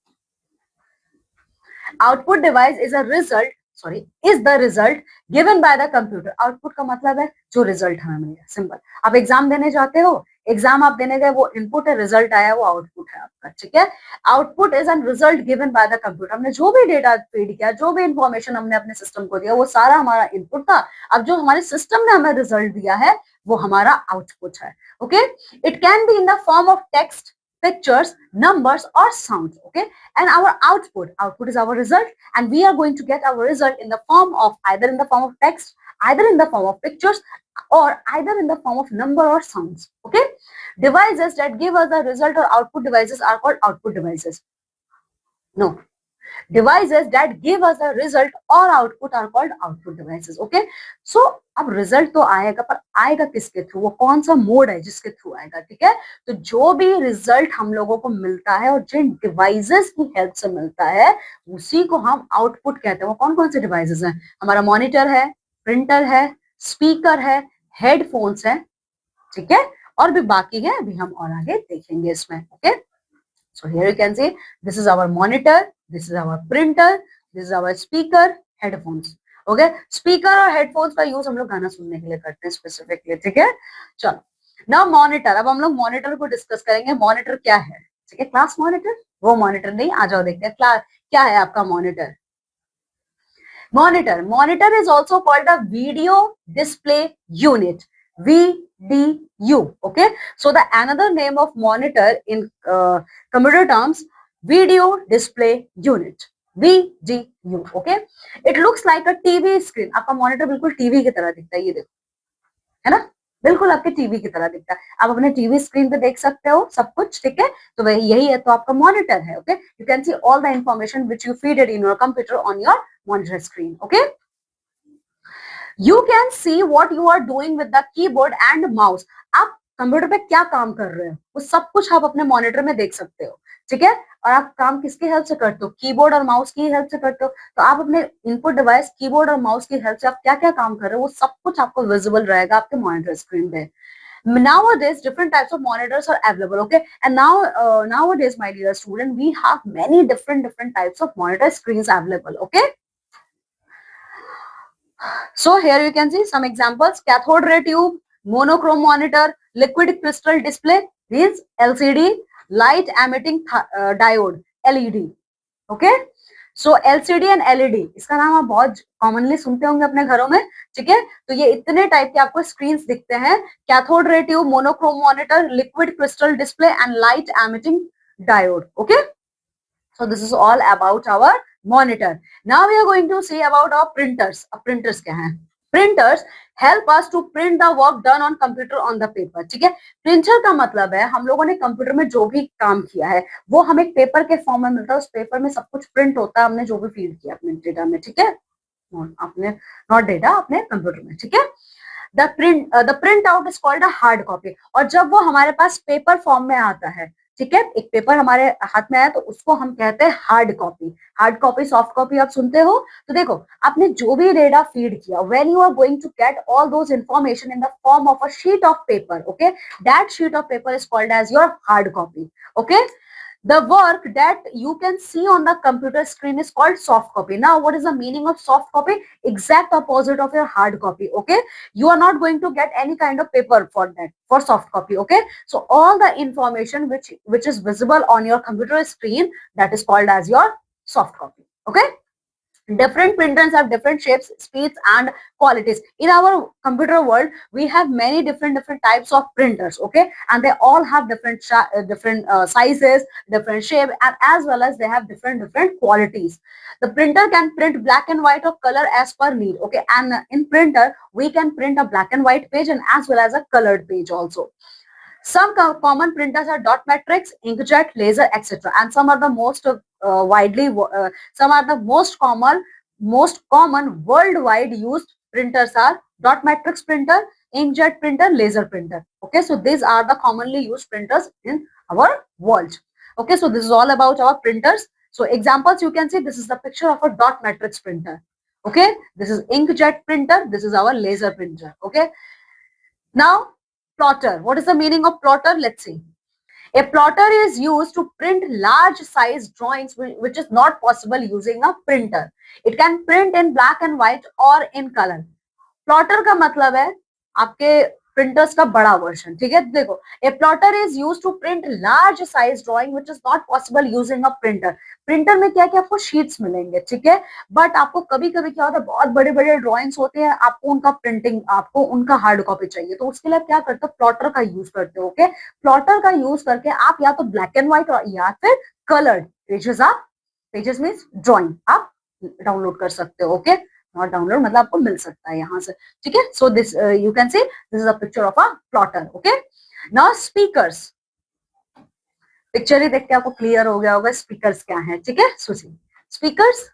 A: Output device is the result given by the computer. Output का मतलब है जो result हमें मिलेगा. सिंपल. आप एग्जाम देने जाते हो, एग्जाम आप देने गए, वो इनपुट है, रिजल्ट आया, वो आउटपुट है आपका. ठीक है, output is an result given by the computer. हमने जो भी डेटा फीड किया, जो भी इंफॉर्मेशन हमने अपने सिस्टम को दिया, वो सारा हमारा इनपुट था. अब जो हमारे सिस्टम ने हमें रिजल्ट दिया है वो हमारा आउटपुट है. Okay, it can be in the form of text, pictures, numbers or sounds. Okay, and our output is our result, and we are going to get our result in the form of either in the form of text, either in the form of pictures, or either in the form of number or sounds. Okay, devices that give us the result or output devices are called output devices. No, devices that give us a result or output are called output devices. Okay, so अब result तो आएगा, पर आएगा किसके through? वो कौन सा mode है जिसके थ्रू आएगा? ठीक है, तो जो भी रिजल्ट हम लोगों को मिलता है और जिन डिवाइसेस की हेल्प से मिलता है उसी को हम आउटपुट कहते हैं. वो कौन कौन से डिवाइसेस हैं? हमारा मॉनिटर है, प्रिंटर है, स्पीकर है, हेडफोन्स है. ठीक है, और भी बाकी है, अभी हम और आगे देखेंगे इसमें. Okay, so here you can see this is our monitor, this is our printer, this is our speaker, headphones. Okay, speaker और headphones का यूज हम लोग गाना सुनने के लिए करते हैं स्पेसिफिकली. ठीक है, चलो. नाउ मॉनिटर, अब हम लोग मॉनिटर को डिस्कस करेंगे. मॉनिटर क्या है? ठीक है, क्लास मॉनिटर, वो मॉनिटर नहीं. आ जाओ देखते हैं क्लास क्या है आपका monitor. Monitor is also called a video display unit, VDU. Okay, so the another name of monitor in computer terms, video display unit, VDU. Okay, it looks like a TV screen. आपका monitor बिल्कुल TV की तरह दिखता है. ये देखो, है ना, बिल्कुल आपके टीवी की तरह दिखता है. आप अपने टीवी स्क्रीन पे देख सकते हो सब कुछ. ठीक है, तो वही यही है, तो आपका मॉनिटर है. Okay, you can see all the information which you feed it in your computer on your monitor screen. Okay, you can see what you are doing with the keyboard and mouse. आप computer पे क्या काम कर रहे हो वो सब कुछ आप अपने मॉनिटर में देख सकते हो. ठीक है, और आप काम किसकी हेल्प से करते हो? कीबोर्ड और माउस की हेल्प से करते हो. तो आप अपने इनपुट डिवाइस कीबोर्ड और माउस की हेल्प से आप क्या क्या काम कर रहे हो वो सब कुछ आपको विजिबल रहेगा आपके मॉनिटर स्क्रीन पे. Nowadays different types of monitors are available. Okay, and nowadays my dear student, we have many different types of monitor screens available. Okay, so here you can see some examples: cathode ray tube, monochrome monitor, liquid crystal display, means LCD, light emitting diode, LED. Okay, so LCD and LED, इसका नाम आप बहुत commonly सुनते होंगे अपने घरों में. ठीक है, तो ये इतने टाइप के आपको स्क्रीन्स दिखते हैं: cathode ray tube, monochrome monitor, liquid crystal display and light emitting diode. Okay, so this is all about our monitor. Now we are going to see about our printers. अब printers क्या हैं? Printers help us to print the work done on computer on the paper. ठीक है, printer का मतलब है हम लोगों ने कंप्यूटर में जो भी काम किया है वो हमें पेपर के फॉर्म में मिलता है. उस पेपर में सब कुछ प्रिंट होता है, हमने जो भी फीड किया अपने डेटा में. ठीक है, अपने नॉट डेटा, अपने कंप्यूटर में. ठीक है, the print out is called a hard copy. और जब वो हमारे पास पेपर फॉर्म में आता है ठीक है, एक पेपर हमारे हाथ में आया तो उसको हम कहते हैं hard copy. Hard copy, soft copy आप सुनते हो। तो देखो, आपने जो भी डेटा फीड किया, when you are going to get all those information in the form of a sheet of paper, okay, that sheet of paper is called as your hard copy, okay. The work that you can see on the computer screen is called soft copy. Now, what is the meaning of soft copy? Exact opposite of your hard copy, okay? You are not going to get any kind of paper for that, for soft copy, okay? So all the information which is visible on your computer screen, that is called as your soft copy, okay? Different printers have different shapes, speeds and qualities. In our computer world, we have many different types of printers, okay, and they all have different sizes, different shape, and as well as they have different qualities. The printer can print black and white or color as per need, okay, and in printer we can print a black and white page and as well as a colored page also. Some common printers are dot matrix, inkjet, laser, etc. And some are the most some are the most common worldwide used printers are dot matrix printer, inkjet printer, laser printer. Okay, so these are the commonly used printers in our world. Okay, so this is all about our printers. So examples you can see, this is the picture of a dot matrix printer. Okay, this is inkjet printer, this is our laser printer. Okay, now plotter. What is the meaning of plotter? Let's see. A plotter is used to print large size drawings which is not possible using a printer. It can print in black and white or in color. Plotter का मतलब है आपके printers का बड़ा version, ठीक है। देखो, a plotter is used to print large size drawing which is not possible using a printer. Printer में क्या क्या आपको शीट्स मिलेंगे, ठीक है, बट आपको कभी कभी क्या होता है, बहुत बड़े बड़े ड्राइंग्स होते हैं, आपको उनका प्रिंटिंग, आपको उनका हार्ड कॉपी चाहिए, तो उसके लिए आप क्या करते हो, प्लॉटर का यूज करते हो, ओके। प्लॉटर का यूज करके आप या तो ब्लैक एंड व्हाइट या फिर कलर्ड पेजेस, आप पेजेस मीन्स ड्रॉइंग आप डाउनलोड कर सकते हो, ओके। नॉट डाउनलोड मतलब आपको मिल सकता है यहाँ से, ठीक है। So this you can see this is a picture of a plotter, okay. Now speakers, picture ही देख के आपको क्लियर हो गया होगा स्पीकर्स क्या है, ठीक है। So see speakers,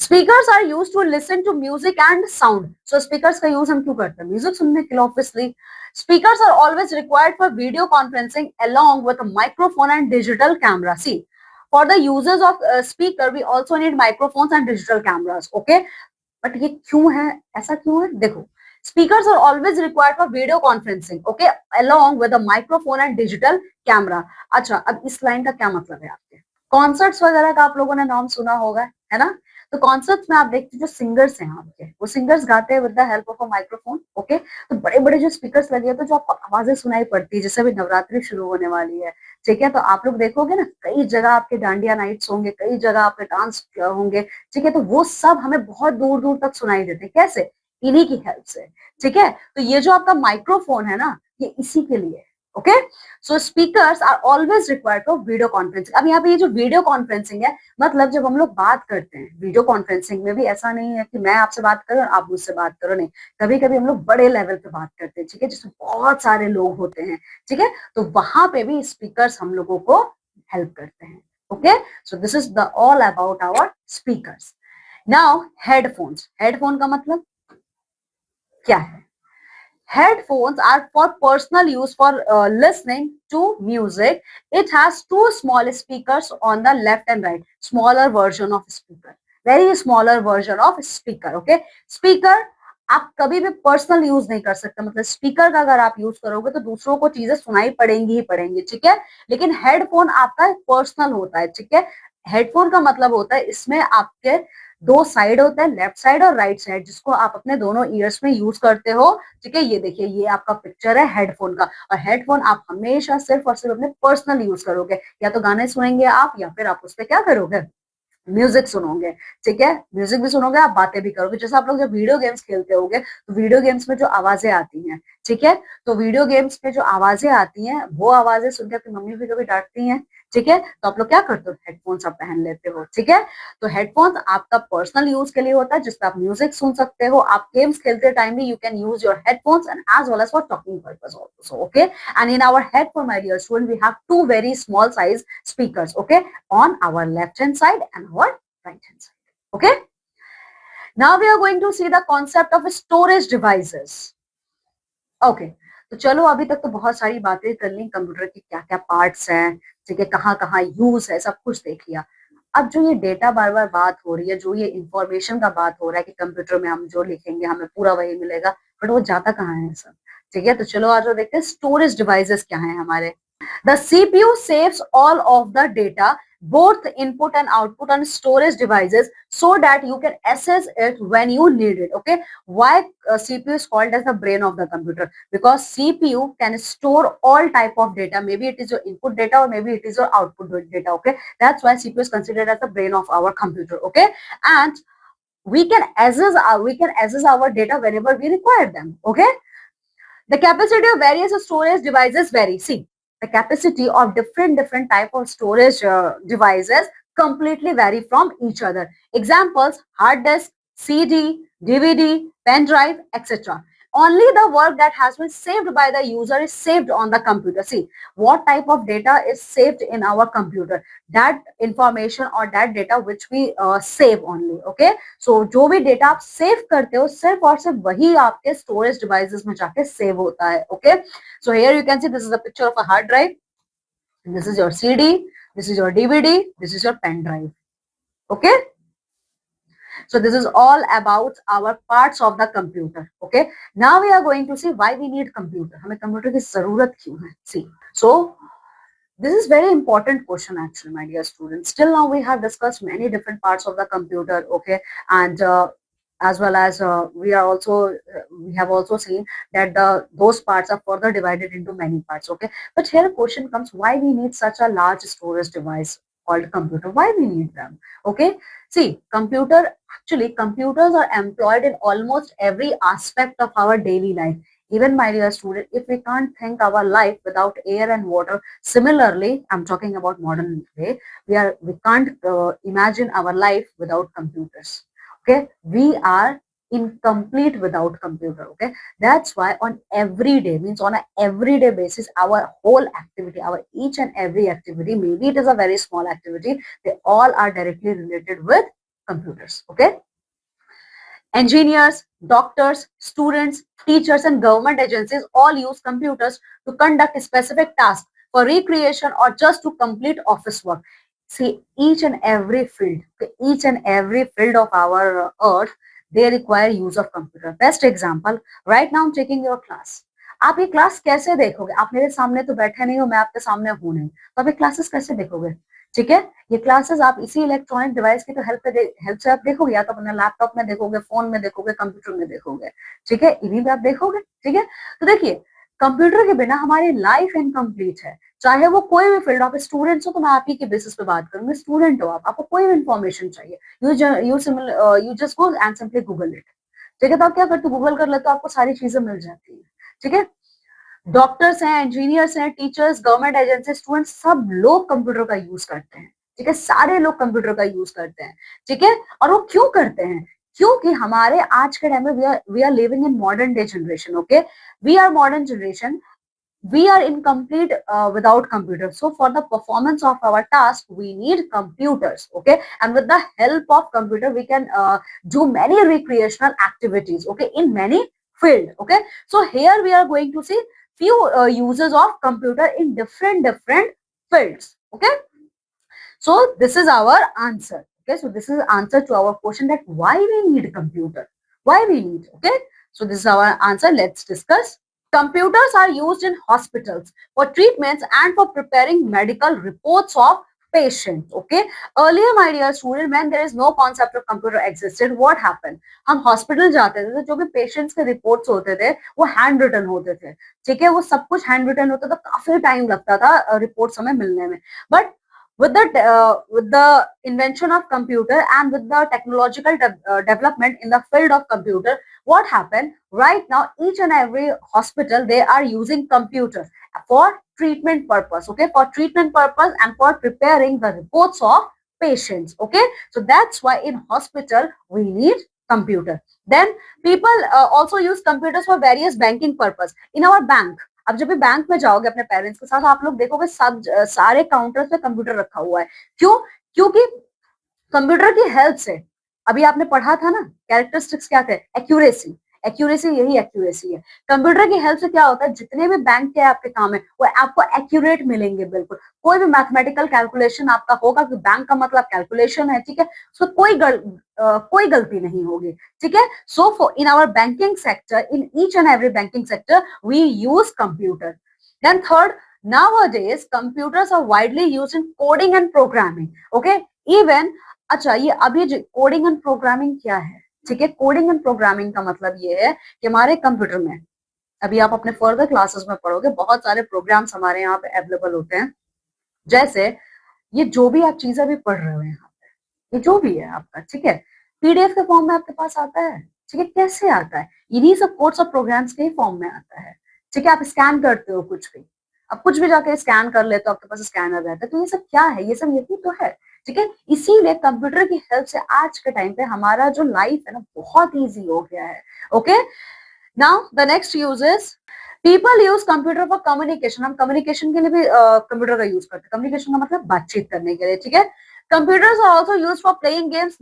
A: speakers are used to listen to music and sound. So speakers का यूज हम क्यों करते हैं, म्यूजिक सुनने के लिए obviously. Speakers are always required for video conferencing along with a microphone and digital camera. See, for the users of speaker we also need microphones and digital cameras, okay। But ये क्यों है, ऐसा क्यों है, देखो, speakers are always required for video conferencing, okay, along with a microphone and digital camera. अच्छा, अब इस लाइन का क्या मतलब है, आपके कॉन्सर्ट्स वगैरह का आप लोगों ने नाम सुना होगा, है ना। तो कॉन्सर्ट्स में आप देखते हैं जो सिंगर्स हैं आपके, वो सिंगर्स गाते हैं with the help of a microphone, okay. तो बड़े बड़े जो स्पीकर्स लगे हैं तो जो आपको आवाजें सुनाई पड़ती है, जैसे अभी नवरात्रि शुरू होने वाली है, ठीक है, तो आप लोग देखोगे ना, कई जगह आपके डांडिया नाइट्स होंगे, कई जगह आपके डांस होंगे, ठीक है, तो वो सब हमें बहुत दूर दूर तक सुनाई देते हैं, कैसे, इन्हीं की हेल्प से, ठीक है। तो ये जो आपका माइक्रोफोन है ना, ये इसी के लिए, okay. So speakers are always required for video conferencing. अब यहाँ पे ये जो वीडियो कॉन्फ्रेंसिंग है, मतलब जब हम लोग बात करते हैं वीडियो कॉन्फ्रेंसिंग में भी ऐसा नहीं है कि मैं आपसे बात करूं और आप मुझसे बात करो, नहीं, कभी कभी हम लोग बड़े लेवल पे बात करते हैं, ठीक है, जिसमें बहुत सारे लोग होते हैं, ठीक है, तो वहां पे भी स्पीकर्स हम लोगों को हेल्प करते हैं, okay. So this is the all about our speakers. Now headphones, headphone का मतलब क्या है। Headphones are for personal use for listening to music. It has two small speakers on the left and right. Smaller version of speaker. Very smaller version of speaker. Okay. Speaker आप कभी भी personal use नहीं कर सकते, मतलब speaker का अगर आप यूज करोगे तो दूसरों को चीजें सुनाई पड़ेंगी ही पड़ेंगी, ठीक है। लेकिन हेडफोन आपका पर्सनल होता है, ठीक है। हेडफोन का मतलब होता है इसमें आपके दो साइड होता है, लेफ्ट साइड और राइट साइड, जिसको आप अपने दोनों ईयर्स में यूज करते हो, ठीक है। ये देखिए, ये आपका पिक्चर है हेडफोन का, और हेडफोन आप हमेशा सिर्फ और सिर्फ अपने पर्सनल यूज करोगे, या तो गाने सुनेंगे आप, या फिर आप उस पर क्या करोगे, म्यूजिक सुनोगे, ठीक है, म्यूजिक भी सुनोगे, आप बातें भी करोगे। जैसे आप लोग जब वीडियो गेम्स खेलते होगे, तो वीडियो गेम्स में जो आवाजें आती हैं, ठीक है, तो वीडियो गेम्स में जो आवाजें आती हैं, वो आवाजें सुनकर आपकी मम्मी भी कभी डांटती हैं, ठीक है, तो आप लोग क्या करते हो, हेडफोन्स आप पहन लेते हो, ठीक है। तो हेडफोन्स आपका पर्सनल यूज के लिए होता है, जिसपे आप म्यूजिक सुन सकते हो। आप गेम्स खेलते टाइम भी you can use your headphones and as well as for talking purpose also, okay. And in our headphone, my dear student, we have two very small size speakers, okay, on our left hand side and our right hand side, okay। Now we are going to see the concept of storage devices, okay। तो चलो अभी तक तो बहुत सारी बातें कर ली, computer के क्या क्या पार्ट्स हैं, ठीक है, कहाँ कहाँ यूज है, सब कुछ देख लिया। अब जो ये डेटा बार बार बात हो रही है, जो ये इंफॉर्मेशन का बात हो रहा है कि कंप्यूटर में हम जो लिखेंगे हमें पूरा वही मिलेगा, बट वो जाता कहाँ है सब, ठीक है। तो चलो आज वो देखते हैं स्टोरेज डिवाइसेस क्या है हमारे। The CPU saves all of the data, both input and output on storage devices so that you can access it when you need it. Okay. Why CPU is called as the brain of the computer? Because CPU can store all type of data. Maybe it is your input data or maybe it is your output data. Okay. That's why CPU is considered as the brain of our computer. Okay. And we can access our data whenever we require them. Okay. The capacity of various storage devices vary. See, the capacity of different type of storage devices completely vary from each other. Examples: hard disk, CD, DVD, pen drive, etc. Only the work that has been saved by the user is saved on the computer. See, what type of data is saved in our computer? That information or that data which we save only. Okay. सो जो भी data आप save करते हो सिर्फ और सिर्फ वही आपके स्टोरेज डिवाइसेस में जाके सेव होता है। Okay, so here you can see this is a picture of a hard drive, this is your CD, this is your DVD, this is your pen drive. Okay, so this is all about our parts of the computer. Okay, now we are going to see why we need computer, हमें computer की जरूरत क्यों है। see, so this is very important question actually, my dear students. Till now we have discussed many different parts of the computer, okay, and as well as we have also seen that those parts are further divided into many parts, okay. But here a question comes: why we need such a large storage device called computer? Why we need them? Okay, see, computers are employed in almost every aspect of our daily life. Even, my dear student, if we can't think our life without air and water, similarly, I'm talking about modern day, we can't imagine our life without computers. Okay, we are incomplete without computer. Okay, that's why on everyday, means on a everyday basis, our whole activity, our each and every activity, maybe it is a very small activity, they all are directly related with computers. Okay, engineers, doctors, students, teachers, and government agencies all use computers to conduct specific tasks for recreation or just to complete office work. See, each and every field of our earth, they require use of computer. Best example, right now I'm taking your class. आप ये class कैसे देखोगे? आप मेरे सामने तो बैठे नहीं हो, मैं आपके सामने हूं नहीं, तो आप ये क्लासेस कैसे देखोगे? ठीक है, ये क्लासेस आप इसी इलेक्ट्रॉनिक डिवाइस की तो हेल्प से आप देखोगे, या तो अपने लैपटॉप में देखोगे, फोन में देखोगे, कंप्यूटर में देखोगे, ठीक है, इन्हीं में आप देखोगे। ठीक है, तो देखिए, कंप्यूटर के बिना हमारी लाइफ इनकम्प्लीट है, चाहे वो कोई भी फील्ड। आप स्टूडेंट्स हो तो मैं आप ही के बेसिस पे बात करूंगी, स्टूडेंट हो आप, आपको कोई भी इन्फॉर्मेशन चाहिए, you just go and simply Google it. ठीक है, तो आप क्या करते हो, गूगल कर लेते हो, आपको सारी चीजें मिल जाती है। ठीक है, डॉक्टर्स हैं, इंजीनियर्स हैं, टीचर्स, गवर्नमेंट एजेंसी, स्टूडेंट्स, सब लोग कंप्यूटर का यूज करते हैं। ठीक है, सारे लोग कंप्यूटर का यूज करते हैं। ठीक है, और वो क्यों करते हैं? क्योंकि हमारे आज के टाइम में we are living in modern day generation. Okay, we are modern generation, we are incomplete without computers. So for the performance of our task, we need computers. Okay, and with the help of computer, we can do many recreational activities. Okay, in many field. Okay, so here we are going to see few uses of computer in different fields. Okay, so this is our answer. Okay, so this is answer to our question that why we need computer, why we need. Okay, so this is our answer. Let's discuss. Computers are used in hospitals for treatments and for preparing medical reports of patients. Okay, earlier, my dear student, when there is no concept of computer existed, what happened? हम hospital जाते थे तो जो भी patients के reports होते थे वो हैंड रिटन होते थे। ठीक है, वो सब कुछ हैंड रिटन होता था, काफी टाइम लगता था रिपोर्ट्स हमें मिलने में। But with the invention of computer and with the technological development in the field of computer, what happened right now, each and every hospital, they are using computer for treatment purpose. Okay, for treatment purpose and for preparing the reports of patients. Okay, so that's why in hospital we need computer. Then people also use computers for various banking purpose. In our bank, अब जब भी bank में जाओगे अपने parents के साथ, आप लोग देखोगे सब सारे काउंटर्स पे कंप्यूटर रखा हुआ है। क्यों? क्योंकि कंप्यूटर की हेल्प से, अभी आपने पढ़ा था ना, कैरेक्टरिस्टिक्स क्या थे? एक्यूरेसी, एक्यूरेसी, यही एक्यूरेसी है। कंप्यूटर की हेल्प से क्या होता है, जितने भी बैंक के आपके काम है वो आपको एक्यूरेट मिलेंगे बिल्कुल। कोई भी मैथमेटिकल कैलकुलेशन आपका होगा, कि बैंक का मतलब कैलकुलेशन है, ठीक है, सो कोई गलती नहीं होगी, ठीक है। So for in our banking sector, in each and every banking sector we use computer. Then third, nowadays computers are widely used in coding and programming, okay, even अच्छा, ये अभी कोडिंग एंड प्रोग्रामिंग क्या है, ठीक है। Coding and programming का मतलब ये है कि हमारे कंप्यूटर में, अभी आप अपने फर्दर क्लासेस में पढ़ोगे, बहुत सारे प्रोग्राम्स हमारे यहाँ पे अवेलेबल होते हैं। जैसे ये जो भी आप चीजें भी पढ़ रहे हो यहाँ पे, ये जो भी है आपका, ठीक है, पीडीएफ के फॉर्म में आपके पास आता है, ठीक है। कैसे आता है, इन्हीं सब कोड्स और प्रोग्राम्स के फॉर्म में आता है, ठीक है। आप स्कैन करते हो कुछ भी, अब कुछ भी जाके स्कैन कर लेते हो, आपके पास स्कैनर रहता है, तो ये सब क्या है, ये सब यही तो है, ठीक है। इसीलिए कंप्यूटर की हेल्प से आज के टाइम पे हमारा जो लाइफ है ना बहुत इजी हो गया है, okay. Now the next use is people use computer for communication. हम कम्युनिकेशन के लिए भी कंप्यूटर का यूज करते हैं। कम्युनिकेशन का मतलब बातचीत करने के लिए, ठीक है। Computers are also used for playing games.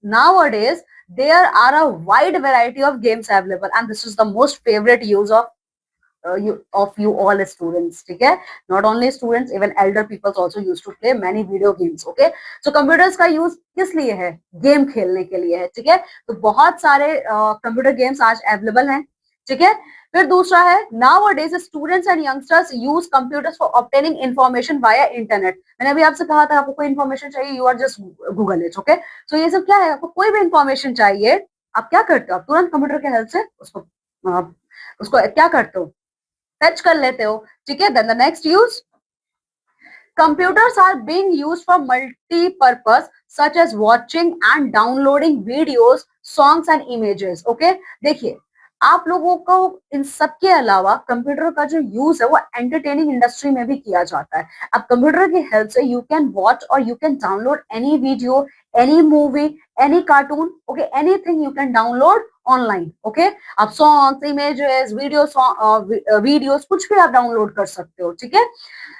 A: Nowadays there are a wide variety of games available, and this is the most favorite use of you all students, ठीक है। not only students, even elder people also used to play many video games, okay। so computers का use किस लिए है, game खेलने के लिए है, ठीक है। तो बहुत सारे कंप्यूटर गेम्स आज अवेलेबल हैं, ठीक है। फिर दूसरा है, nowadays students and youngsters use computers for obtaining information via internet। मैंने अभी आपसे कहा था, आपको कोई इन्फॉर्मेशन चाहिए, you are just Google it, okay. So ये सब क्या है, आपको कोई भी इंफॉर्मेशन चाहिए, आप क्या करते हो, आप तुरंत कंप्यूटर के हेल्प से उसको क्या करते हो, फैच कर लेते हो, ठीक है। Then the next use, computers are being used for multi-purpose such as watching and downloading videos, songs and images, okay। देखिए, आप लोगों को इन सब के अलावा कंप्यूटर का जो यूज है वो एंटरटेनिंग इंडस्ट्री में भी किया जाता है। अब कंप्यूटर की हेल्प से यू कैन वॉच और you can download any video, any movie, any cartoon, okay, anything you can download online, okay. आप सॉन्ग्स, इमेजेस, वीडियोस कुछ भी आप डाउनलोड कर सकते हो, ठीक है।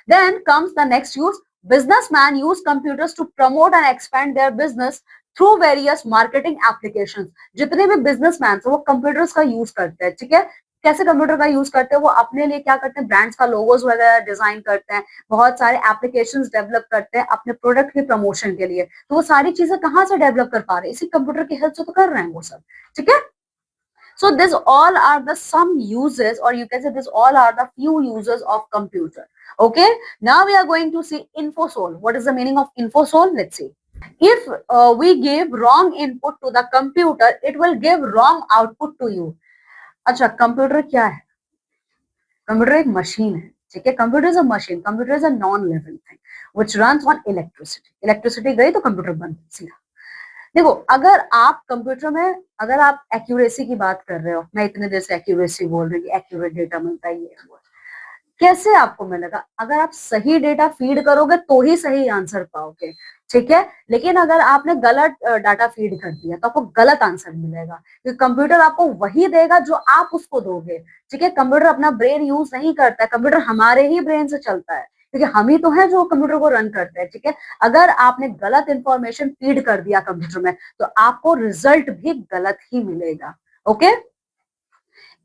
A: Then comes the next use. Businessmen use computers to promote and expand their business through various marketing applications. जितने भी बिजनेसमैन वो कंप्यूटर्स का यूज करते हैं, ठीक है। कैसे कंप्यूटर का यूज करते हैं, वो अपने लिए क्या करते हैं, ब्रांड्स का लोगोज वगैरह डिजाइन करते हैं, बहुत सारे एप्लीकेशंस डेवलप करते हैं अपने प्रोडक्ट के प्रमोशन के लिए। तो वो सारी चीजें कहाँ से डेवलप कर पा रहे हैं, इसी कंप्यूटर की हेल्प से तो कर रहे हैं वो सब, ठीक है। So this all are the some uses, or you can say this all are the few uses of computer. Okay, now we are going to see infosol. What is the meaning of infosol? Let's see. If we give wrong input to the computer, it will give wrong output to you. अच्छा, computer क्या है, computer एक machine है, ठीक है। Computer is a machine, computer is a non living thing which runs on electricity. Electricity गई तो computer बंद, सीधा। देखो, अगर आप कंप्यूटर में, अगर आप एक्यूरेसी की बात कर रहे हो, मैं इतने देर से एक्यूरेसी बोल रही हूँ, एक्यूरेट डेटा मिलता है, ये कैसे आपको मिलेगा, अगर आप सही डेटा फीड करोगे तो ही सही आंसर पाओगे, ठीक है। लेकिन अगर आपने गलत डाटा फीड कर दिया तो आपको गलत आंसर मिलेगा, क्योंकि कंप्यूटर आपको वही देगा जो आप उसको दोगे, ठीक है। कंप्यूटर अपना ब्रेन यूज नहीं करता है, कंप्यूटर हमारे ही ब्रेन से चलता है, क्योंकि हम ही तो हैं जो कंप्यूटर को रन करते हैं, ठीक है। अगर आपने गलत इंफॉर्मेशन फीड कर दिया कंप्यूटर में तो आपको रिजल्ट भी गलत ही मिलेगा, okay.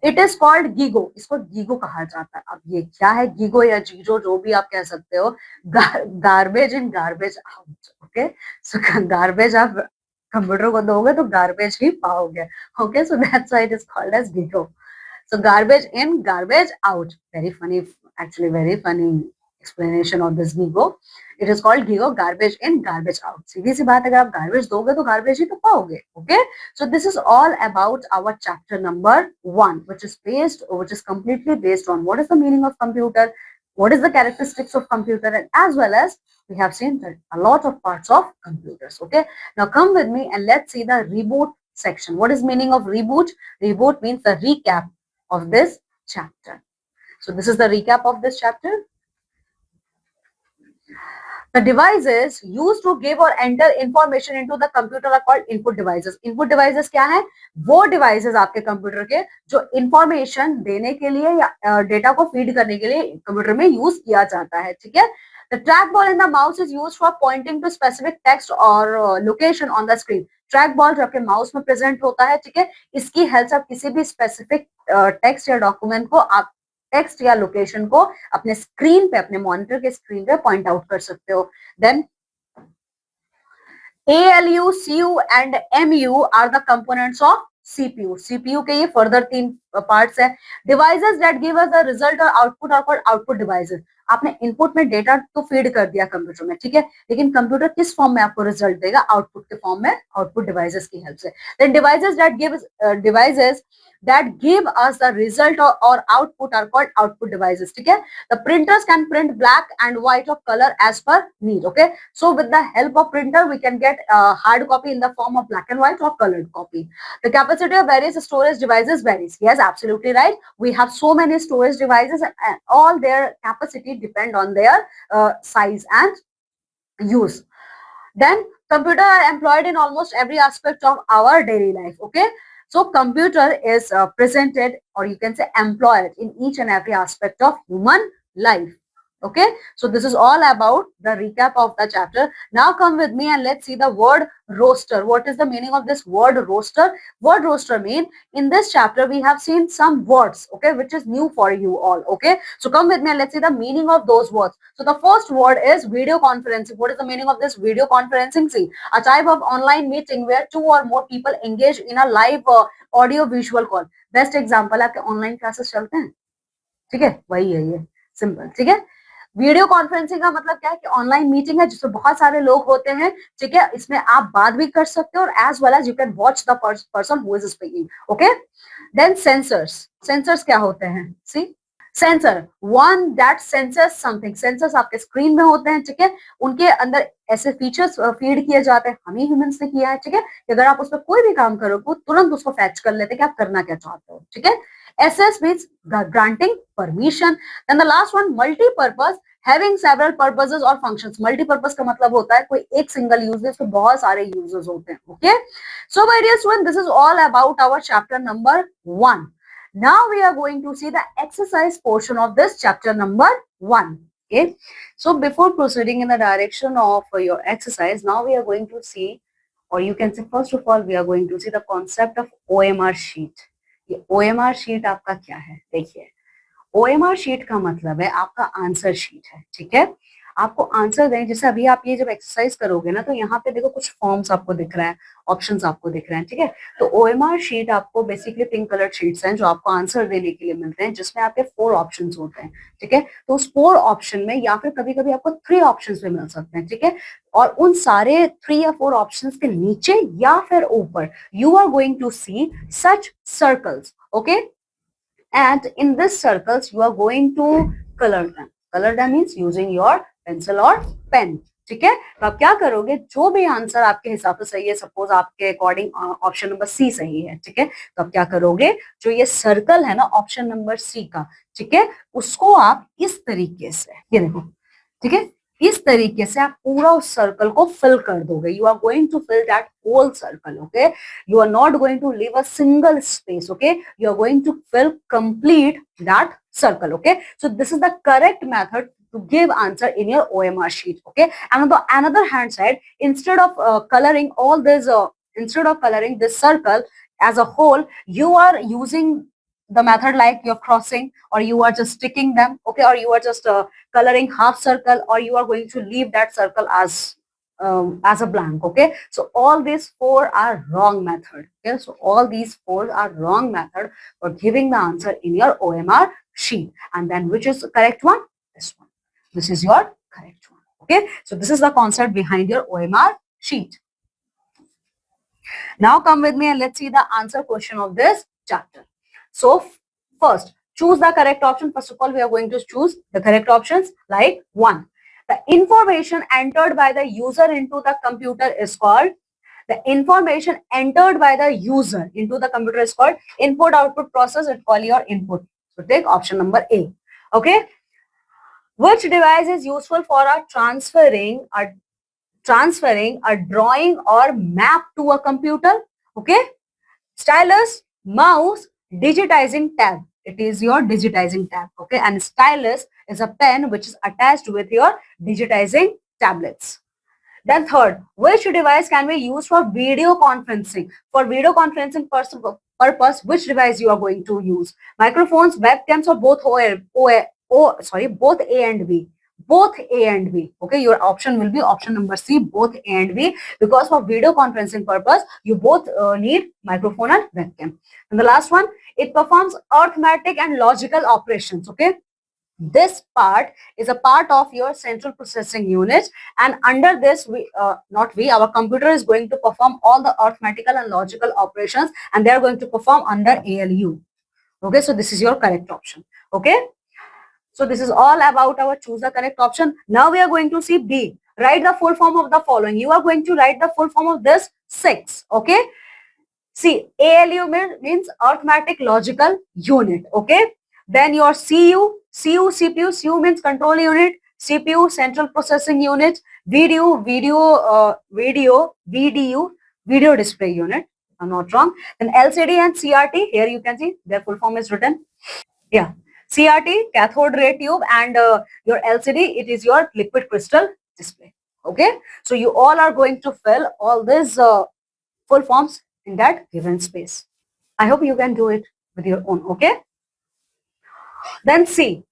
A: It is called GIGO, इसको गीगो कहा जाता है। अब ये क्या है, गीगो या जीजो जो भी आप कह सकते हो, garbage in garbage out, okay. So garbage आप कंप्यूटर को दोगे तो गार्बेज ही पाओगे, okay. So that's why it is called as GIGO. So garbage in, garbage out. Very funny, actually very funny explanation of this GIGO. It is called GIGO, garbage in, garbage out. सीधी सी बात, अगर आप garbage दोगे तो garbage ही तो पाओगे, okay? So this is all about our chapter number 1, which is completely based on what is the meaning of computer, what is the characteristics of computer, and as well as we have seen that a lot of parts of computers, okay? Now come with me and let's see the reboot section. What is meaning of reboot? Reboot means the recap of this chapter. So this is the recap of this chapter. The devices used to give or enter information into the computer are called input devices. Input devices क्या है, वो devices आपके computer के जो information देने के लिए या डेटा को फीड करने के लिए कंप्यूटर में यूज किया जाता है, ठीक है। The trackball in the mouse is used for pointing to specific text or location on the screen. Trackball जो आपके माउस में प्रेजेंट होता है, ठीक है, इसकी हेल्प से आप किसी भी स्पेसिफिक टेक्स्ट या डॉक्यूमेंट को, आप टेक्स्ट या लोकेशन को अपने स्क्रीन पे, अपने मॉनिटर के स्क्रीन पे पॉइंट आउट कर सकते हो. Then ALU, CU and MU are the components of CPU. CPU के ये further 3 parts है. Devices that give us the result or output are called output devices. आपने इनपुट में डेटा तो फीड कर दिया कंप्यूटर में, ठीक है, लेकिन कंप्यूटर किस फॉर्म में आपको रिजल्ट देगा? आउटपुट के फॉर्म में, आउटपुट डिवाइसेस की हेल्प से. Then devices that give us the result or output are called output devices. ठीक है, the printers can print black and white of color as per need. Okay, so with the help of printer we can get hard copy in the form of black and white or colored copy. The capacity of various storage devices varies. Yes, absolutely right. We have so many storage devices and all their capacity depend on their size and use. Then computer are employed in almost every aspect of our daily life. Okay, so computer is presented, or you can say employed, in each and every aspect of human life. Okay, so this is all about the recap of the chapter. Now come with me and let's see the word roaster. What is the meaning of this word roaster? Word roaster mean, in this chapter we have seen some words, okay, which is new for you all. Okay, so come with me and let's see the meaning of those words. So the first word is video conferencing. What is the meaning of this video conferencing? See, a type of online meeting where 2 or more people engage in a live audio visual call. Best example है आपके online classes चलते हैं, ठीक है, वही है ये, simple. ठीक है, वीडियो कॉन्फ्रेंसिंग का मतलब क्या है कि ऑनलाइन मीटिंग है जिसमें बहुत सारे लोग होते हैं, ठीक है, इसमें आप बात भी कर सकते हो और as well as you can watch the person who is speaking. Okay, then sensors क्या होते हैं? See, sensor, one that sensors something. Sensors आपके स्क्रीन में होते हैं, ठीक है, उनके अंदर ऐसे फीचर्स फीड किए जाते हैं, हम ही ह्यूमंस ने किया है, ठीक है, कि अगर आप उस पर कोई भी काम करो वो तुरंत उसको फैच कर लेते हैं कि आप करना क्या चाहते हो. ठीक है, SS means granting permission. Then the last one, multi-purpose, having several purposes or functions. Multi-purpose का मतलब होता है कोई एक सिंगल यूज है, इसमें बहुत सारे यूजेस होते हैं. Okay, so my dear student, this is all about our chapter number 1. Now we are going to see the exercise portion of this chapter number 1. Okay, so before proceeding in the direction of your exercise, now we are going to see, or you can say first of all we are going to see the concept of OMR sheet. ये OMR sheet आपका क्या है? देखिए, OMR sheet का मतलब है आपका answer sheet है. ठीक है, आपको आंसर दें, जैसे अभी आप ये जब एक्सरसाइज करोगे ना, तो यहाँ पे देखो कुछ फॉर्म्स आपको दिख रहा है, ऑप्शंस आपको दिख रहे हैं. ठीक है, तो OMR शीट आपको बेसिकली पिंक कलर शीट्स हैं जो आपको आंसर देने के लिए मिलते हैं, जिसमें आपके 4 ऑप्शंस होते हैं. ठीक है, तो उस 4 ऑप्शन में या फिर कभी कभी आपको 3 ऑप्शंस में मिल सकते हैं. ठीक है, और उन सारे 3 या 4 ऑप्शंस के नीचे या फिर ऊपर you are going to see such circles. Okay, and in this circles you are going to color them. Color them means using your pencil or pen. ठीक है, तो आप क्या करोगे, जो भी आंसर आपके हिसाब से सही है, सपोज आपके अकॉर्डिंग ऑप्शन नंबर सी सही है, ठीक है, तो आप क्या करोगे, जो ये सर्कल है ना ऑप्शन नंबर सी का, ठीक है, उसको आप इस तरीके से, ये देखो, ठीक है, इस तरीके से आप पूरा उस सर्कल को फिल कर दोगे. You are going to fill that whole circle. Okay, you are not going to leave a single space. Okay, you are going to fill complete that circle. Okay, so this is the correct method to give answer in your OMR sheet. Okay, and on the another hand side, instead of coloring all this, instead of coloring this circle as a whole, you are using the method like you're crossing, or you are just sticking them. Okay, or you are just coloring half circle, or you are going to leave that circle as a blank. Okay, so all these 4 are wrong method. Okay, so all these 4 are wrong method for giving the answer in your OMR sheet. And then which is the correct one? This one. This is your correct one. Okay, so this is the concept behind your OMR sheet. Now come with me and let's see the answer question of this chapter. So first, choose the correct option. First of all, we are going to choose the correct options. Like 1, the information entered by the user into the computer is called, the information entered by the user into the computer is called input output process. It call your input. So take option number A. Okay, which device is useful for transferring a drawing or map to a computer? Okay, stylus, mouse, digitizing tab. It is your digitizing tab. Okay, and stylus is a pen which is attached with your digitizing tablets. Then third, which device can be used for video conferencing? For video conferencing purpose, which device you are going to use? Microphones, webcams, or both both A and B. Both A and B. Okay, your option will be option number C, both A and B, because for video conferencing purpose, you both need microphone and webcam. And the last one, it performs arithmetic and logical operations. Okay, this part is a part of your central processing unit, and under this our computer is going to perform all the arithmetical and logical operations, and they are going to perform under ALU. Okay, so this is your correct option. Okay, so this is all about our choose the correct option. Now we are going to see B. Write the full form of the following. You are going to write the full form of this 6. Okay, see, ALU means arithmetic logical unit. Okay, then your CPU means control unit, CPU central processing unit, video display unit. I'm not wrong. Then LCD and CRT. Here you can see their full form is written. Yeah, CRT cathode ray tube, and your LCD, it is your liquid crystal display. Okay, so you all are going to fill all these full forms in that given space. I hope you can do it with your own. Okay. Then C,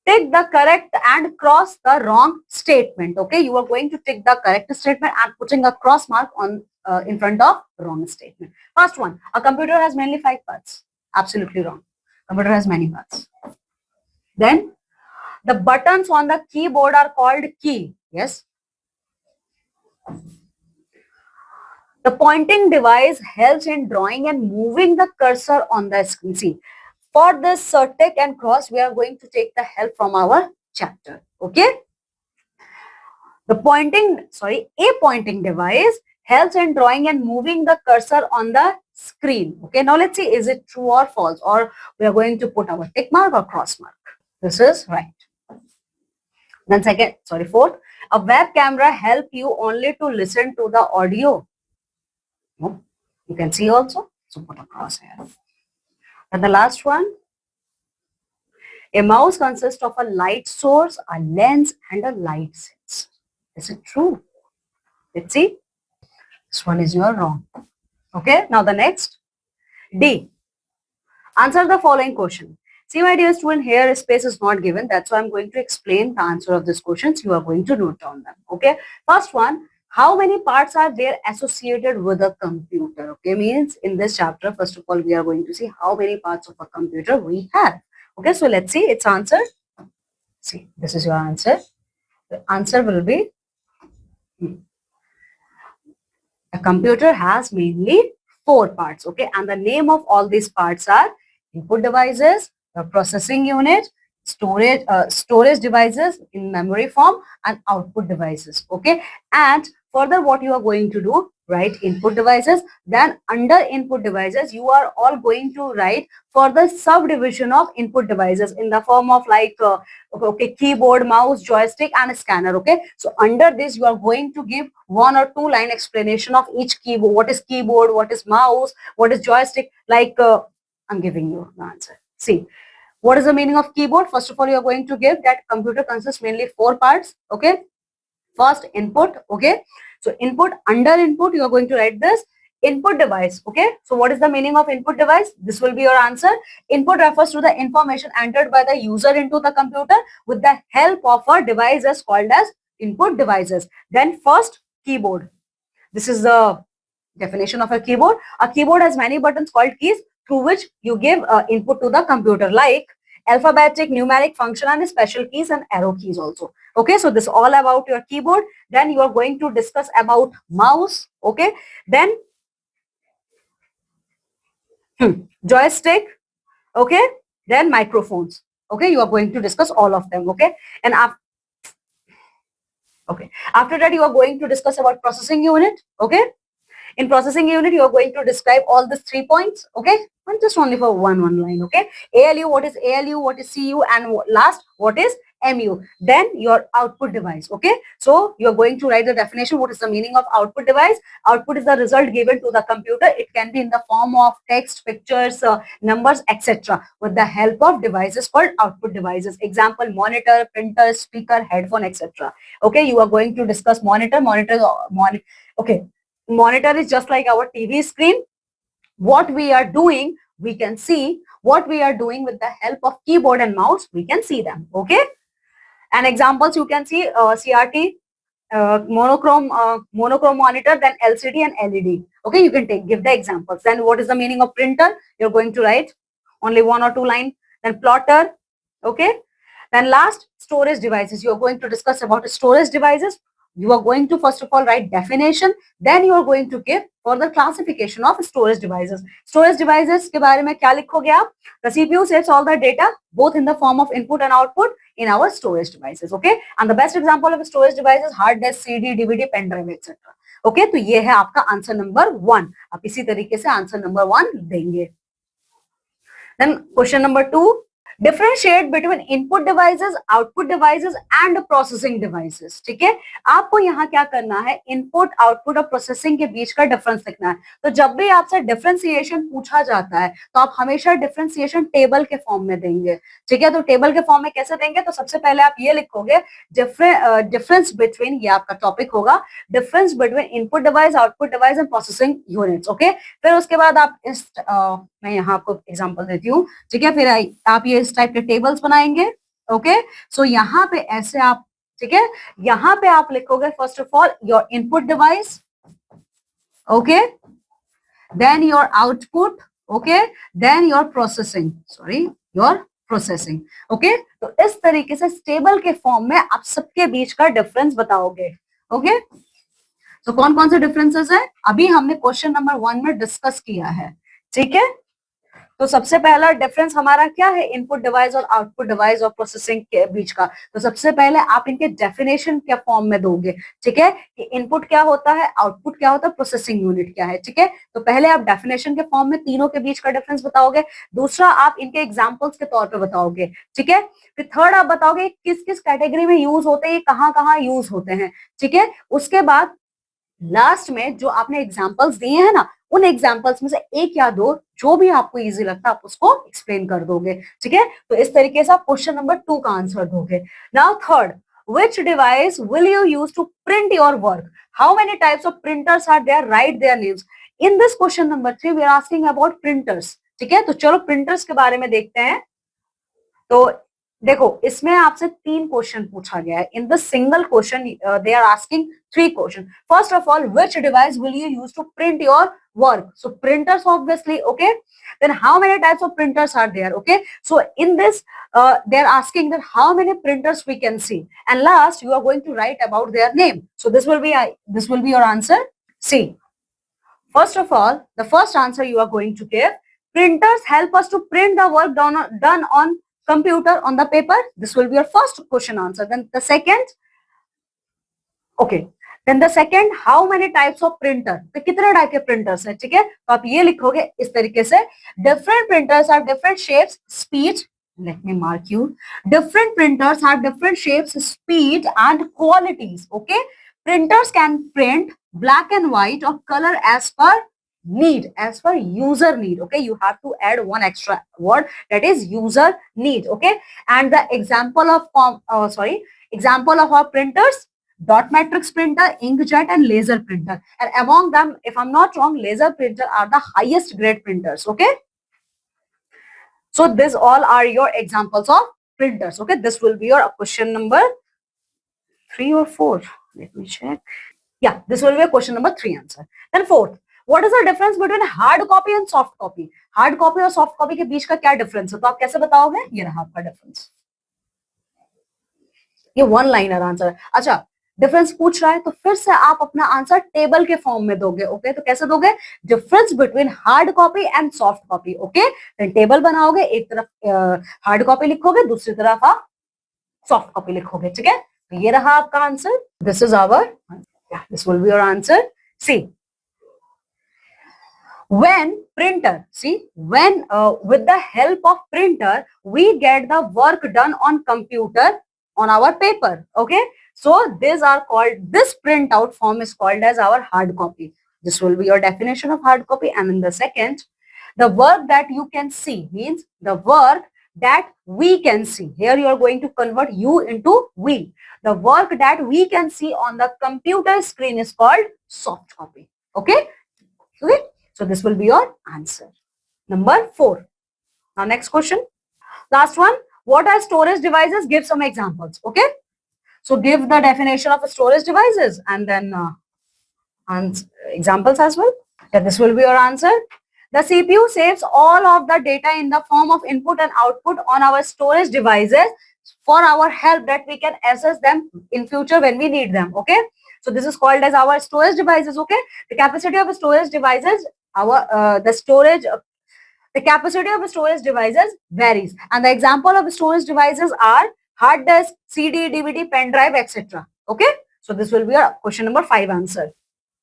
A: tick the correct and cross the wrong statement. Okay, you are going to tick the correct statement and putting a cross mark on in front of wrong statement. First one, a computer has mainly 5 parts. Absolutely wrong. Computer has many parts. Then the buttons on the keyboard are called key. Yes. The pointing device helps in drawing and moving the cursor on the screen. See, for this tick and cross, we are going to take the help from our chapter. Okay. A pointing device helps in drawing and moving the cursor on the screen. Okay. Now let's see, is it true or false? Or we are going to put our tick mark or cross mark. This is right. Then fourth, a web camera help you only to listen to the audio. No, you can see also. So put a cross here. And the last one, a mouse consists of a light source, a lens, and a light sensor. Is it true? Let's see. This one is your wrong. Okay. Now the next, D. Answer the following question. See, my dear student, here space is not given. That's why I'm going to explain the answer of this questions. You are going to note down them. Okay. First one, how many parts are there associated with a computer? Okay, means in this chapter, first of all, we are going to see how many parts of a computer we have. Okay, so let's see its answer. See, this is your answer. The answer will be a computer has mainly 4 parts. Okay, and the name of all these parts are input devices, the processing unit, storage devices in memory form, and output devices. Okay, and further what you are going to do, write input devices. Then under input devices, you are all going to write for the subdivision of input devices in the form of like keyboard, mouse, joystick, and scanner. Okay, so under this you are going to give 1 or 2 line explanation of each keyboard. What is keyboard? What is mouse? What is joystick? Like I'm giving you the answer. See, what is the meaning of keyboard? First of all, you are going to give that computer consists mainly 4 parts. Okay, first input. Okay, so input, under input you are going to write this input device. Okay, so what is the meaning of input device? This will be your answer. Input refers to the information entered by the user into the computer with the help of a device as called as input devices. Then first, keyboard. This is the definition of a keyboard. A keyboard has many buttons called keys through which you give input to the computer, like alphabetic, numeric, function, and special keys and arrow keys also. Okay, so this is all about your keyboard. Then you are going to discuss about mouse. Okay, then joystick. Okay, then microphones. Okay, you are going to discuss all of them. Okay, and after that you are going to discuss about processing unit. Okay, in processing unit you are going to describe all these 3 points. Okay, and just only for one line. Okay, ALU, what is ALU, what is CU, and last, what is MU. Then your output device. Okay. So you are going to write the definition. What is the meaning of output device? Output is the result given to the computer. It can be in the form of text, pictures, numbers, etc. with the help of devices called output devices. Example: monitor, printer, speaker, headphone, etc. Okay. You are going to discuss monitor. Okay. Monitor is just like our TV screen. What we are doing, we can see what we are doing with the help of keyboard and mouse. We can see them. Okay. And examples you can see CRT, monochrome monitor, then LCD and LED. Okay, you can give the examples. Then what is the meaning of printer? You're going to write only 1 or 2 lines. Then plotter. Okay. Then last, storage devices. You're going to discuss about storage devices. You are going to first of all write definition. Then you are going to give further classification of storage devices. Storage devices के बारे में क्या लिखोगे आप? The CPU saves all the data both in the form of input and output in our storage devices. Okay. And the best example of storage devices hard disk, CD, DVD, pen drive, etc. Okay. तो ये है आपका answer number 1. आप इसी तरीके से answer number 1 देंगे. Then question number 2. Differentiate between input devices, output devices and processing devices. ठीक है. आपको यहाँ क्या करना है, इनपुट, आउटपुट और प्रोसेसिंग के बीच का डिफरेंस लिखना है. तो जब भी आपसे डिफरेंशिएशन पूछा जाता है तो आप हमेशा डिफरेंशिएशन टेबल के फॉर्म में देंगे. ठीक है. तो टेबल के फॉर्म में कैसे देंगे, तो सबसे पहले आप ये लिखोगे डिफरेंस बिटवीन, ये आपका टॉपिक होगा, difference between input device, output device and processing units. Okay. फिर उसके बाद आप इस मैं यहाँ आपको एग्जांपल देती हूँ. ठीक है. फिर आप ये इस टाइप के टेबल्स बनाएंगे. ओके. सो यहाँ पे ऐसे आप, ठीक है, यहाँ पे आप लिखोगे first of all your input device. Okay. Then your output. Okay. Then your processing, your processing. Okay. तो इस तरीके से टेबल के फॉर्म में आप सबके बीच का डिफरेंस बताओगे. ओके. तो कौन कौन से डिफरेंसेस है अभी हमने क्वेश्चन नंबर 1 में डिस्कस किया है. ठीक है. तो सबसे पहला डिफरेंस हमारा क्या है, इनपुट डिवाइस और आउटपुट डिवाइस और प्रोसेसिंग के बीच का. तो सबसे पहले आप इनके डेफिनेशन क्या फॉर्म में दोगे. ठीक है. कि इनपुट क्या होता है, आउटपुट क्या होता है, प्रोसेसिंग यूनिट क्या है. ठीक है. तो पहले आप डेफिनेशन के फॉर्म में तीनों के बीच का डिफरेंस बताओगे. दूसरा आप इनके एग्जाम्पल्स के तौर पर बताओगे. ठीक है. फिर थर्ड आप बताओगे किस किस कैटेगरी में यूज होते हैं, कहाँ कहाँ यूज होते हैं. ठीक है. उसके बाद लास्ट में जो आपने एग्जाम्पल्स दिए हैं ना, उन एग्जाम्पल्स में से एक या दो जो भी आपको इजी लगता है आप उसको एक्सप्लेन कर दोगे. ठीक है. तो इस तरीके से आप क्वेश्चन नंबर 2 का आंसर दोगे. Now third, which device will you use to print your work? How many types of printers are there? Write their names. In this question number 3 we are asking about printers. ठीक है. तो चलो printers के बारे में देखते हैं. तो देखो इसमें आपसे 3 क्वेश्चन पूछा गया है. In the single question they are asking 3 question. First of all, which device will you use to print your work? So printers obviously. Okay. Then how many types of printers are there? Okay. So in this they are asking that how many printers we can see, and last you are going to write about their name. So this will be your answer. See, first of all, the first answer you are going to give, printers help us to print the work done on computer on the paper. This will be your first question answer. Then the second, okay, then the second, how many types of printer? तो कितने type के printers हैं. ठीक है. तो आप ये लिखोगे इस तरीके से, different printers have different shapes, speed. Let me mark you. Different printers have different shapes, speed and qualities. Okay. Printers can print black and white or color as per need, as per user need. Okay. You have to add one extra word, that is user need. Okay. And the example of our printers, dot matrix printer, inkjet and laser printer. And among them, if I'm not wrong, laser printer are the highest grade printers. Okay. So this all are your examples of printers. Okay. This will be your question number 3 or 4. Let me check. Yeah, this will be a question number 3 answer. Then fourth, what is the difference between hard copy and soft copy? Hard copy और soft copy के बीच का क्या difference है? तो आप कैसे बताओगे? ये रहा आपका difference. ये one liner answer है. अच्छा, डिफरेंस पूछ रहा है तो फिर से आप अपना आंसर टेबल के फॉर्म में दोगे. ओके. तो कैसे दोगे? Difference between hard copy and soft copy. Okay. Then table बनाओगे, एक तरफ हार्ड कॉपी लिखोगे, दूसरी तरफ आप सॉफ्ट कॉपी लिखोगे. ठीक है. तो ये रहा आपका answer. This is our, this will be your answer. See, when with the help of printer we get the work done on computer on our paper. Okay, so these are called, this printout form is called as our hard copy. This will be your definition of hard copy. And in the second, the work that you can see means the work that we can see. Here you are going to convert you into we. The work that we can see on the computer screen is called soft copy. Okay? Okay? So this will be your answer. Number 4. Now next question. Last one. What are storage devices? Give some examples. Okay? So give the definition of storage devices and then examples as well. Yeah, this will be your answer. The CPU saves all of the data in the form of input and output on our storage devices for our help that we can access them in future when we need them. Okay. So this is called as our storage devices. Okay. The capacity of storage devices, the capacity of storage devices varies. And the example of storage devices are hard disk, CD, DVD, pen drive, etc. Okay. So this will be our question number 5 answer.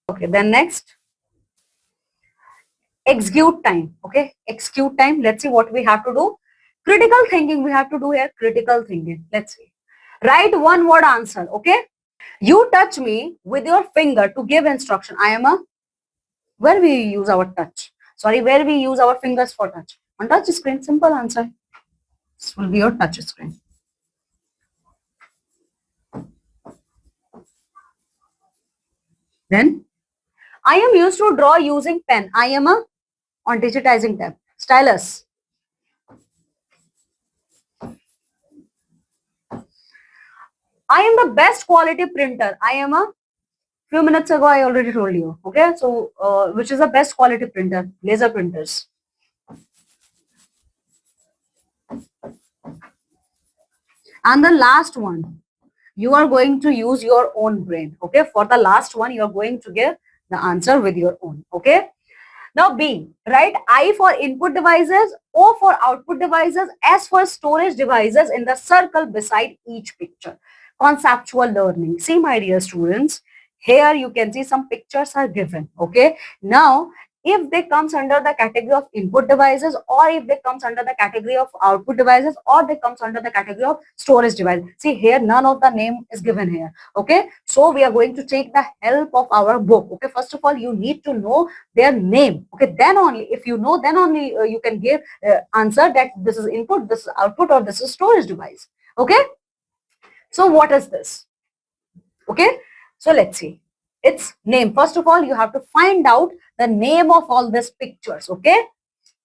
A: Okay. Then next. Execute time. Okay, execute time. Let's see what we have to do. Critical thinking we have to do here. Critical thinking. Let's see. Write one word answer. Okay, you touch me with your finger to give instruction. I am a, where we use our touch, sorry, where we use our fingers for touch? On touch screen. Simple answer. This will be your touch screen. Then I am used to draw using pen. I am a, on digitizing tab. Stylus. I am the best quality printer. I am a, few minutes ago I already told you. Okay, so which is the best quality printer? Laser printers. And the last one, you are going to use your own brain. Okay, for the last one, you are going to give the answer with your own. Okay. Now B, write I for input devices, O for output devices, S for storage devices in the circle beside each picture. Conceptual learning. See, my dear students, here you can see some pictures are given. Okay. Now, if they comes under the category of input devices, or if they comes under the category of output devices, or they comes under the category of storage device. See here, none of the name is given here. Okay. So we are going to take the help of our book. Okay. First of all, you need to know their name. Okay. Then only, if you know, then only you can give answer that this is input, this is output, or this is storage device. Okay. So what is this? Okay. So let's see. Its name. First of all, you have to find out the name of all these pictures. Okay.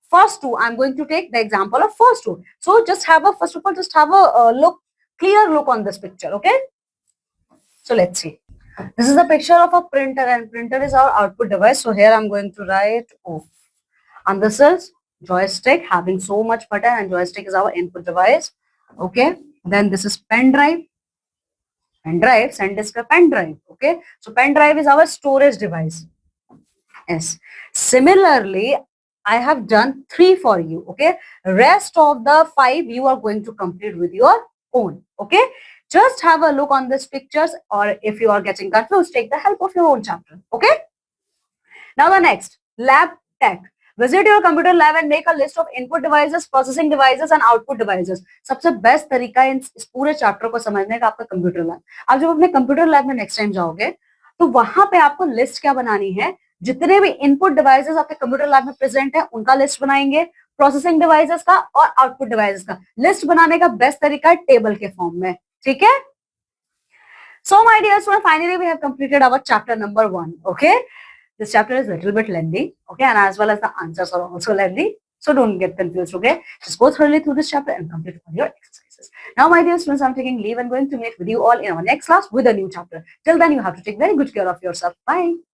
A: First two, I'm going to take the example of first two. So just have a, first of all, just have a look, clear look on this picture. Okay. So let's see. This is the picture of a printer, and printer is our output device. So here I'm going to write O. And this is joystick, having so much button, and joystick is our input device. Okay. Then this is pen drive. Pen drive, SanDisk pen drive. Okay. So pen drive is our storage device. Yes. Similarly, I have done 3 for you. Okay. Rest of the 5 you are going to complete with your own. Okay. Just have a look on these pictures, or if you are getting confused, take the help of your own chapter. Okay. Now the next, lab tech. Visit your computer lab and make a list of input devices, processing devices and output devices. सबसे best तरीका इस पूरे chapter को समझने का आपका computer lab. आप जब अपने कंप्यूटर लैब में नेक्स्ट टाइम जाओगे तो वहां पे आपको लिस्ट क्या बनानी है, जितने भी इनपुट डिवाइसेस आपके कंप्यूटर लैब में प्रेजेंट है उनका लिस्ट बनाएंगे, प्रोसेसिंग डिवाइसेस का और आउटपुट डिवाइसेस का. लिस्ट बनाने का बेस्ट तरीका है टेबल के फॉर्म में. ठीक है. So my dear students, finally we have completed our chapter number 1. Okay. This chapter is a little bit lengthy, okay, and as well as the answers are also lengthy. So don't get confused, okay? Just go thoroughly through this chapter and complete all your exercises. Now, my dear students, I'm taking leave and going to meet with you all in our next class with a new chapter. Till then, you have to take very good care of yourself. Bye.